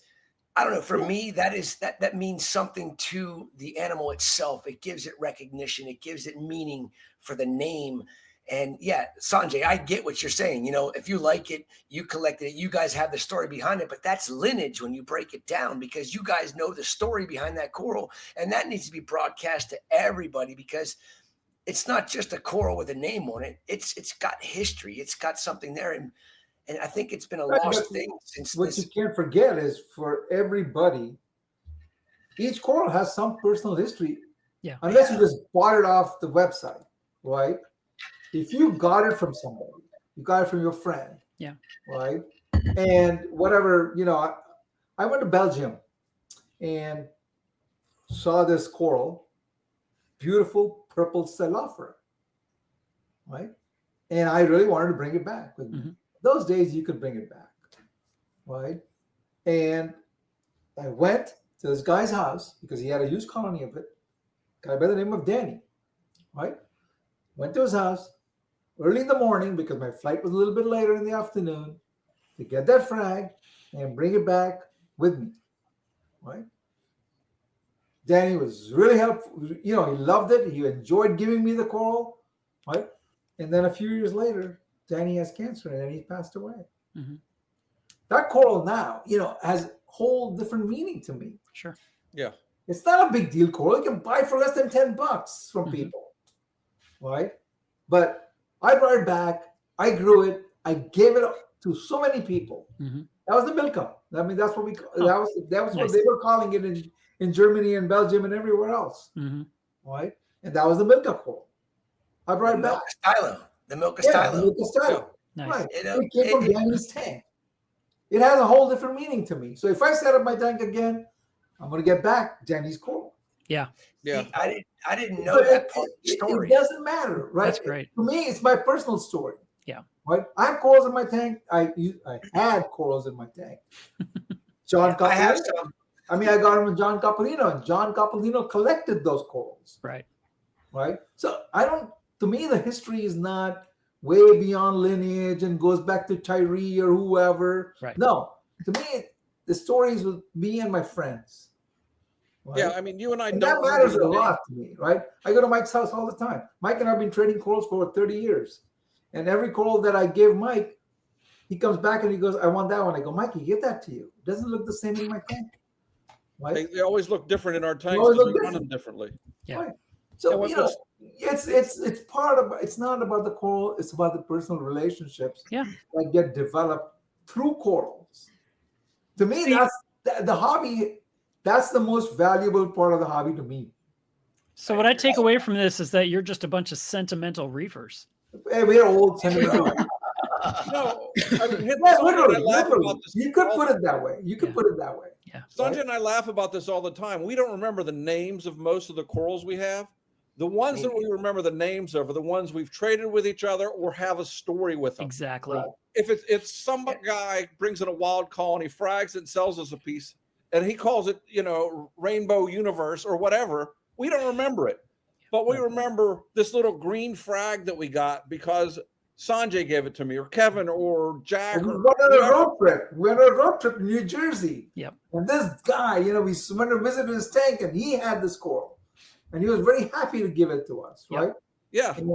I don't know, for me, that means something to the animal itself. It gives it recognition. It gives it meaning for the name. And yeah, Sanjay, I get what you're saying. If you like it, you collected it, you guys have the story behind it, but that's lineage when you break it down, because you guys know the story behind that coral, and that needs to be broadcast to everybody, because it's not just a coral with a name on it. It's got history. It's got something there. And I think it's been a Right, lost but thing since what this. you can't forget is for everybody, each coral has some personal history. Yeah. Unless you just bought it off the website, right? If you got it from somebody, you got it from your friend. Yeah. Right. And whatever, I went to Belgium and saw this coral, beautiful purple Cellophora. Right. And I really wanted to bring it back with me. Mm-hmm. Those days you could bring it back. Right. And I went to this guy's house because he had a huge colony of it. Guy by the name of Danny. Right. Went to his house early in the morning because my flight was a little bit later in the afternoon to get that frag and bring it back with me. Right. Danny was really helpful. He loved it. He enjoyed giving me the coral. Right. And then a few years later, Danny has cancer and then he passed away. Mm-hmm. That coral now, has a whole different meaning to me. Sure. Yeah. It's not a big deal coral. You can buy for less than $10 from Mm-hmm. people. Right. But I brought it back. I grew it. I gave it to so many people. Mm-hmm. That was the Milka. I mean, that's what we. Oh, that was nice. what they were calling it in Germany and Belgium and everywhere else. Mm-hmm. Right, and that was the Milka coral. I brought it back. The Milka Yeah, stylo. the Milka stylo. Nice. Right. You know, It came from Danny's tank. It has a whole different meaning to me. So if I set up my tank again, I'm going to get back Danny's coral. Yeah. Yeah. See, I didn't know But that part of the story. It doesn't matter, right? That's great. To me, it's my personal story. Yeah. Right. I have corals in my tank. I had corals in my tank. John I have Capolino. some. I mean, I got them with John Capolino, and John Capolino collected those corals. Right. Right. So to me, the history is not way beyond lineage and goes back to Tyree or whoever. Right. No, to me, the story is with me and my friends. Right? Yeah, I mean, you and I And don't that matters a remember the name. lot to me, right? I go to Mike's house all the time. Mike and I have been trading corals for over 30 years. And every coral that I give Mike, he comes back and he goes, I want that one. I go, Mike, you get that to you. It doesn't look the same in my tank. Right? They always look different in our tanks always because look we run them differently. Yeah. Right. So, Yeah, what it's part of, it's not about the coral, it's about the personal relationships Yeah. that get developed through corals. To me, See- that's the hobby. That's the most valuable part of the hobby to me. So what I take away from this is that you're just a bunch of sentimental reefers. Hey, we're old sentimental. No, I mean, Yeah, Sanjay and I laugh literally. about this. You could all put the- it that way. You could Yeah. put it that way. Yeah. Sanjay and I laugh about this all the time. We don't remember the names of most of the corals we have. The ones that we remember the names of are the ones we've traded with each other or have a story with them. Exactly. Right. If it's some guy brings in a wild call and he frags it and sells us a piece, and he calls it, Rainbow Universe or whatever, we don't remember it. But we remember this little green frag that we got because Sanjay gave it to me, or Kevin, or Jack. We Or went on a whoever. road trip. We went on a road trip in New Jersey. Yep. And this guy, we went to visit his tank and he had this coral. And he was very happy to give it to us, Yep. right? Yeah. And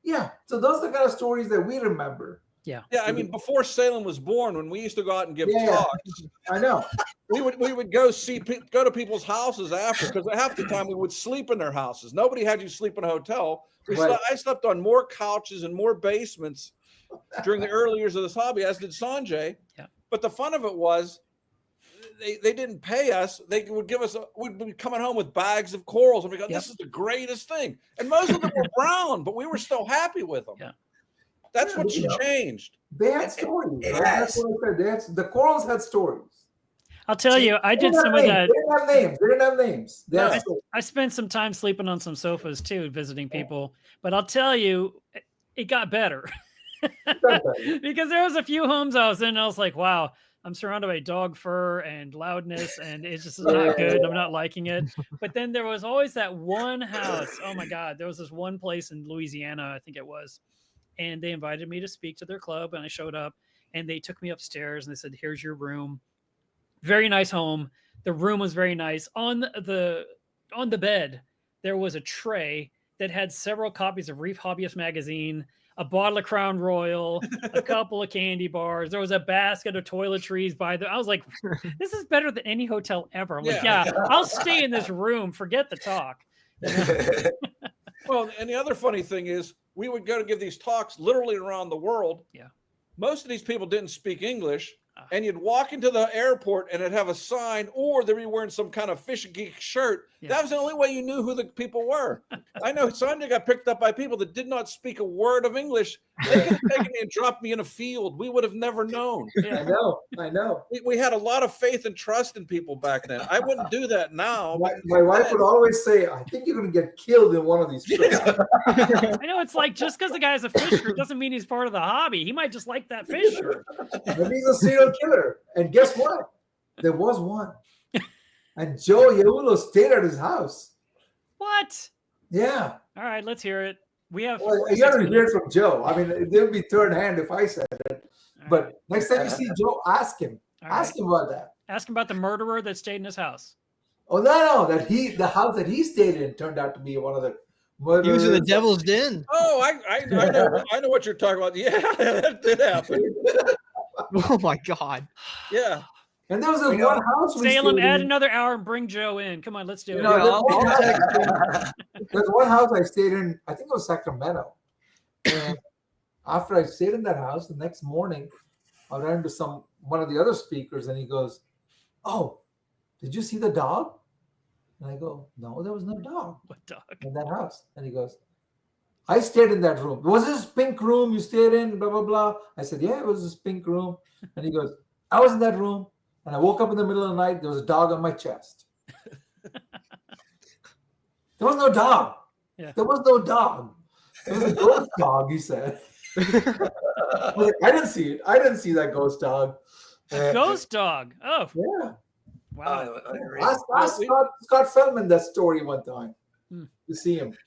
yeah. So those are the kind of stories that we remember. Yeah. Yeah, I mean, before Salem was born, when we used to go out and give Yeah. talks, I know. we would go to people's houses after, because half the time we would sleep in their houses. Nobody had you sleep in a hotel. Right. I slept on more couches and more basements during the early years of this hobby, as did Sanjay. Yeah. But the fun of it was they didn't pay us. They would give us we'd be coming home with bags of corals, and we go, "This is the greatest thing." And most of them were brown, but we were still happy with them. Yeah. That's Yeah, what changed. They had stories. It Right? That's what I said. The corals had stories. I'll tell you, I They did didn't some have of names. that. They didn't have names. They didn't have names. They had No. stories. I spent some time sleeping on some sofas too, visiting people. But I'll tell you, it got better because there was a few homes I was in. And I was like, wow, I'm surrounded by dog fur and loudness, and it's just not good. I'm not liking it. But then there was always that one house. Oh my God, there was this one place in Louisiana, I think it was, and they invited me to speak to their club, and I showed up, and they took me upstairs and they said, "Here's your room." Very nice home. The room was very nice. On the bed, there was a tray that had several copies of Reef Hobbyist magazine, a bottle of Crown Royal, a couple of candy bars. There was a basket of toiletries I was like, this is better than any hotel ever. I'm like, yeah, I'll stay in this room. Forget the talk. Well, and the other funny thing is, we would go to give these talks literally around the world. Yeah. most of these people didn't speak English. And you'd walk into the airport and it'd have a sign, or they'd be wearing some kind of fish geek shirt. Yeah. That was the only way you knew who the people were. I know Sanjay got picked up by people that did not speak a word of English. They could have taken me and dropped me in a field. We would have never known. I know. We had a lot of faith and trust in people back then. I wouldn't do that now. My wife would always say, I think you're going to get killed in one of these trips. I know, it's like, just because the guy's a fisher doesn't mean he's part of the hobby. He might just like that fisher. Maybe he's a serial killer. And guess what? There was one. And Joe Yaulo stayed at his house. What? Yeah. All right, let's hear it. We have. Well, you got to hear it from Joe. I mean, it would be third hand if I said it. But next time you see Joe, ask him. Ask him about that. Ask him about the murderer that stayed in his house. Oh no, the house that he stayed in turned out to be one of the murderers. He was in the devil's den. Oh, I know what you're talking about. Yeah, that did happen. Oh my God. Yeah. And there was one house. Salem, add another hour and bring Joe in. Come on, let's do it. There's one house I stayed in. I think it was Sacramento. And after I stayed in that house, the next morning, I ran into one of the other speakers, and he goes, "Oh, did you see the dog?" And I go, "No, there was no dog." What dog? In that house. And he goes, "I stayed in that room. Was this pink room you stayed in? Blah, blah, blah." I said, "Yeah, it was this pink room." And he goes, "I was in that room. And I woke up in the middle of the night. There was a dog on my chest." There was no dog. Yeah. There was no dog. It was a ghost dog, he said. I didn't see it. I didn't see that ghost dog. Ghost dog. Oh. Yeah. Wow. Ask Scott Feldman that story one time. You see him.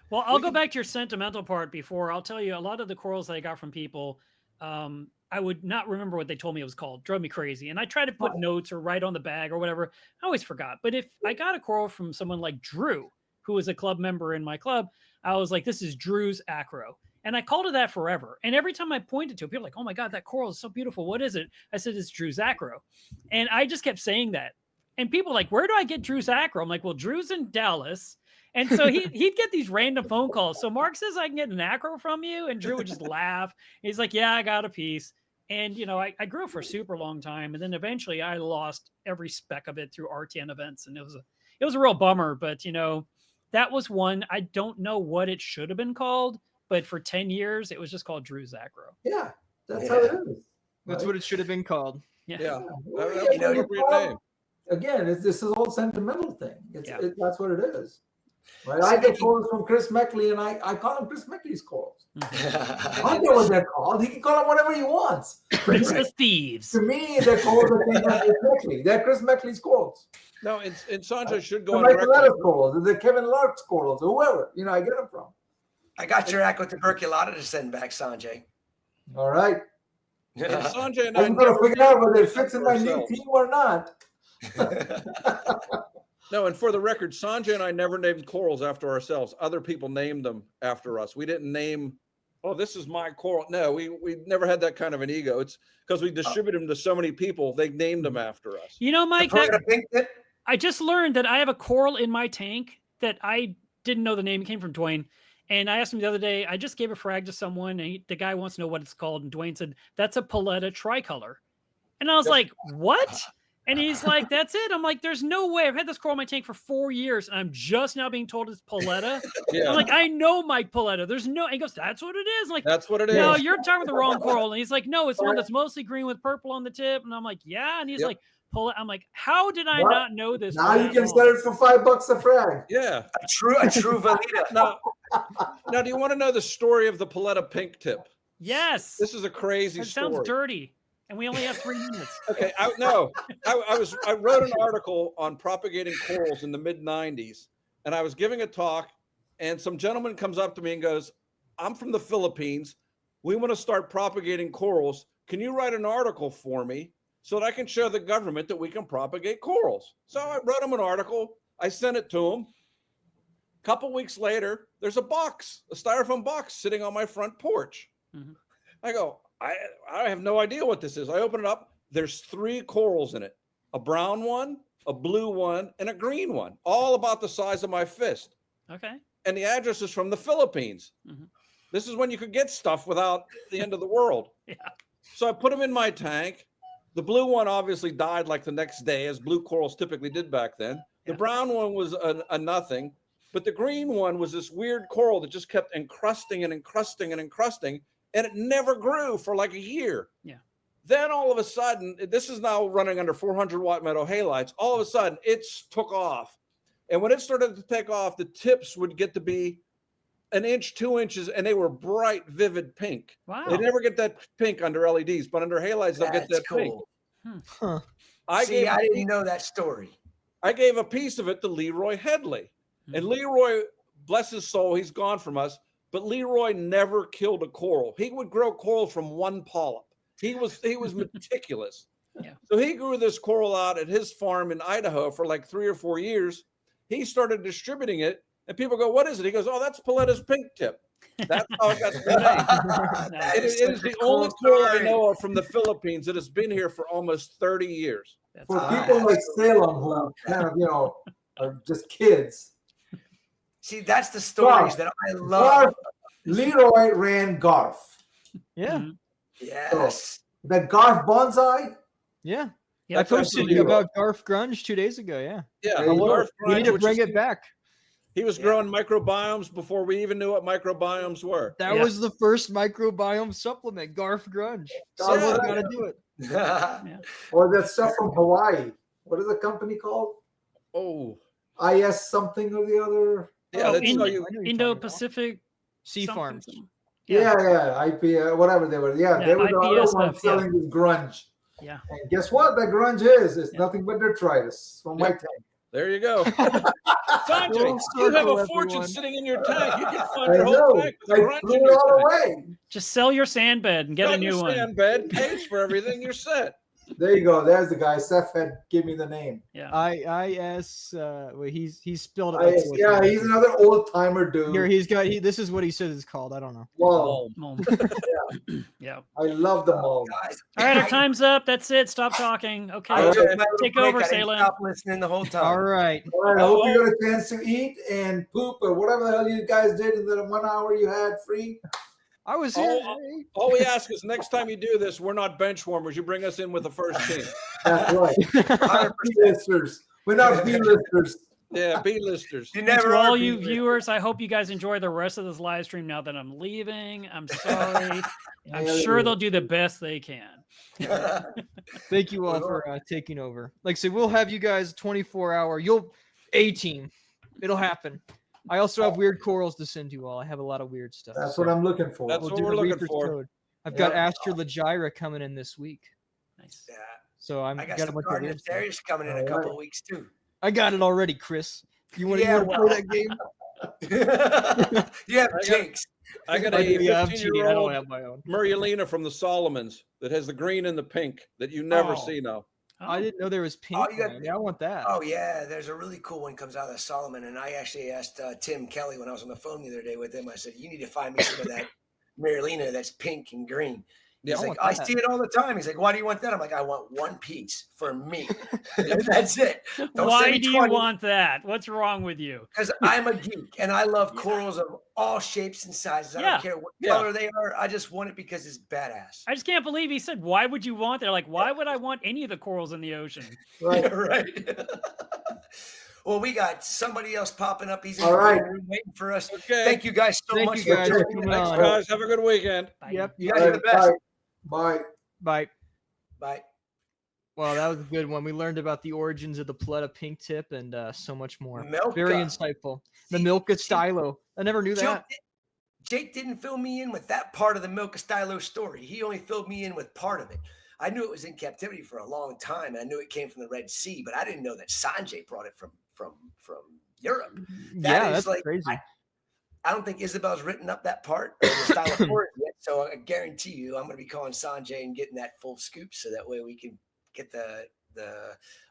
Well, I'll go back to your sentimental part before. I'll tell you, a lot of the corals that I got from people, I would not remember what they told me it was called. Drove me crazy. And I tried to put notes or write on the bag or whatever. I always forgot. But if I got a coral from someone like Drew, who was a club member in my club, I was like, this is Drew's acro. And I called it that forever. And every time I pointed to it, people were like, "Oh my God, that coral is so beautiful. What is it?" I said, "It's Drew's acro." And I just kept saying that. And people were like, "Where do I get Drew's acro?" I'm like, "Well, Drew's in Dallas." And so he'd get these random phone calls. So Mark says, "I can get an acro from you." And Drew would just laugh. He's like, "Yeah, I got a piece." And, I grew it for a super long time. And then eventually I lost every speck of it through RTN events. And it was a real bummer. But, that was one. I don't know what it should have been called. But for 10 years, it was just called Drew's acro. Yeah, that's how it is. That's what it should have been called. Yeah. Again, this is all sentimental thing. That's what it is. Right? I get calls from Chris Meckley, and I call him Chris Meckley's calls. I know what they're called. He can call them whatever he wants. Princess Thieves. To me, they're calls that came from Chris Meckley. They're Chris Meckley's calls. No, and Sanjay should go on Mike record. Paletta's calls, the Kevin Lark's calls, whoever. I get them from. I got your aqua tuberculata to send back, Sanjay. All right. And Sanjay and I I'm going to figure out whether it fits in my new ourselves. team or not. No, and for the record, Sanjay and I never named corals after ourselves. Other people named them after us. We didn't name, "Oh, this is my coral." No, we never had that kind of an ego. It's because we distribute them to so many people, they named them after us. Mike, I just learned that I have a coral in my tank that I didn't know the name. It came from Dwayne. And I asked him the other day, I just gave a frag to someone, and the guy wants to know what it's called. And Dwayne said, "That's a Paletta tricolor." And I was like, "What?" And he's like, "That's it." I'm like, "There's no way. I've had this coral in my tank for 4 years, and I'm just now being told it's Paletta." Yeah. I'm like, "I know Mike Paletta. There's no." And he goes, "That's what it is." I'm like, that's what it is. "No, you're talking about the wrong coral." And he's like, "No, it's the one that's mostly green with purple on the tip." And I'm like, "Yeah." And he's like, I'm like, "How did I not know this?" Now you can sell it for $5 a frag. Yeah. A true Valita. Now, do you want to know the story of the Paletta pink tip? Yes. This is a crazy It story. sounds dirty. And we only have 3 minutes. Okay, I wrote an article on propagating corals in the mid-90s, and I was giving a talk, and some gentleman comes up to me and goes, "I'm from the Philippines. We want to start propagating corals. Can you write an article for me so that I can show the government that we can propagate corals?" So I wrote him an article. I sent it to him. A couple weeks later, there's a styrofoam box sitting on my front porch. Mhm. I go, I have no idea what this is. I open it up. There's 3 corals in it, a brown one, a blue one, and a green one, all about the size of my fist. Okay. And the address is from the Philippines. Mhm. This is when you could get stuff without the end of the world. Yeah. So I put them in my tank. The blue one obviously died like the next day, as blue corals typically did back then. The brown one was a nothing, but the green one was this weird coral that just kept encrusting and encrusting and encrusting, and it never grew for like a year. Yeah. Then all of a sudden, this is now running under 400-watt metal halides. All of a sudden, it took off. And when it started to take off, the tips would get to be 1 inch, 2 inches, and they were bright, vivid pink. Wow. They never get that pink under LEDs, but under halides, they'll get that pink. Huh. I didn't know that story. I gave a piece of it to Leroy Headley. And Leroy, bless his soul, he's gone from us, but Leroy never killed a coral. He would grow coral from one polyp. He was meticulous. Yeah. So he grew this coral out at his farm in Idaho for like 3 or 4 years. He started distributing it, and people go, "What is it?" He goes, "Oh, that's Paletta's pink tip." That's how it got the name. It is the only coral I know of from the Philippines that has been here for almost 30 years. For people like Salem who kind of, are just kids. See, that's the stories that I love. Garf, Leroy ran Garf. Yeah. Mhm. Yes. That Garf bonsai. Yeah. Yeah, I posted Leroy. about Garf Grunge 2 days ago. Yeah. Yeah, There you go. Garf We need to Grunge, bring which it back. He was growing microbiomes before we even knew what microbiomes were. That was the first microbiome supplement, Garf Grunge. Someone's got to do it. Or that stuff from Hawaii. What is the company called? Oh, IS something or the other. yeah, that's how you. Indo-Pacific Sea something, Farms. something. Yeah, IP, whatever they were. Yeah, Yeah, they were the other IPS ones stuff, yeah. selling this grunge. Yeah. And guess what? That grunge is. It's nothing but detritus from my tank. There you go. Sanjay, you have a fortune sitting in your tank. You can fund I your whole know. tank with a I grunge threw in it your all tank. away. Just sell your sand bed and get a Got new your one. sand bed, pays for everything, you're set. There you go. There's the guy. Seth had give me the name. Yeah. IS. Well, he's spelled it. IS. Yeah, he's another old timer dude. Here, he's got. This is what he says it's called. I don't know. Wow. Mom. Yeah. I love the mold. Guys, All right, our time's up. That's it. Stop talking. Okay. I took my little Take break. over, I didn't Salem. stop listening the whole time. All right. All right, I hope you got a chance to eat and poop or whatever the hell you guys did in the 1 hour you had free. I was here. All we ask is next time you do this, we're not bench warmers. You bring us in with the first team. That's right. 100% B-listers. We're not B-listers. Yeah, B-listers. You To never all are you being- viewers, I hope you guys enjoy the rest of this live stream now that I'm leaving. I'm sorry. I'm Yeah, sure yeah. they'll do the best they can. Thank you all for taking over. Like I said, we'll have you guys 24-hour. You'll A-team. It'll happen. I also have weird corals to send you all. I have a lot of weird stuff. That's so what I'm looking for. That's we'll what do we're the looking research for. code. I've got Yeah. Astrologyra coming in this week. Nice. Yeah. So I'm I got got a some bunch of weird stuff. Darius coming in a couple of weeks too. I got it already, Chris. You want to Yeah, play that game? You have Jake's. I got I a do, yeah, I'm cheating. I don't 15-year-old have my own. Murielina from the Solomons that has the green and the pink that you never Oh. see now. I didn't know there was pink. you got- one. Yeah, I want that. Oh yeah, there's a really cool one comes out of Solomon, and I actually asked Tim Kelly when I was on the phone the other day with him. I said, "You need to find me some of that Marilina that's pink and green." Yeah, He's I like, want "I that. see it all the time." He's like, "Why do you want that?" I'm like, "I want one piece for me. That's it." Don't Why send me do you 20. want that? What's wrong with you? Because I'm a geek and I love corals of all shapes and sizes. I Yeah. don't care what Yeah. color they are. I just want it because it's badass. I just can't believe he said, "Why would you want that?" Like, why would I want any of the corals in the ocean? Right. Right. Well, we got somebody else popping up. He's in All the right. room waiting for us. Okay. Thank you guys so Thank much you guys for for joining coming us. on. Thanks, guys. Have a good weekend. Bye. Yep. You guys are the best. Bye. Bye. Bye. Well, that was a good one. We learned about the origins of the Paletta pink tip and so much more. Milka. Very insightful. The See- Milka see- stylo. I never knew that. Jake didn't fill me in with that part of the Milka Stylo story. He only filled me in with part of it. I knew it was in captivity for a long time. I knew it came from the Red Sea, but I didn't know that Sanjay brought it from Europe. Yeah, is that's like- crazy. I don't think Isabel's written up that part or the style for it yet. So I guarantee you, I'm going to be calling Sanjay and getting that full scoop, so that way we can get the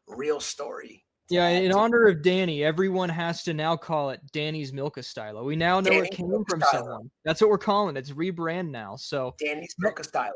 real story. to Yeah, add in to- honor of Danny, everyone has to now call it Danny's Milka Stylo. We now know Danny's it came Milka from Stylo. someone. That's what we're calling it. It's rebrand now. So Danny's Milka Stylo.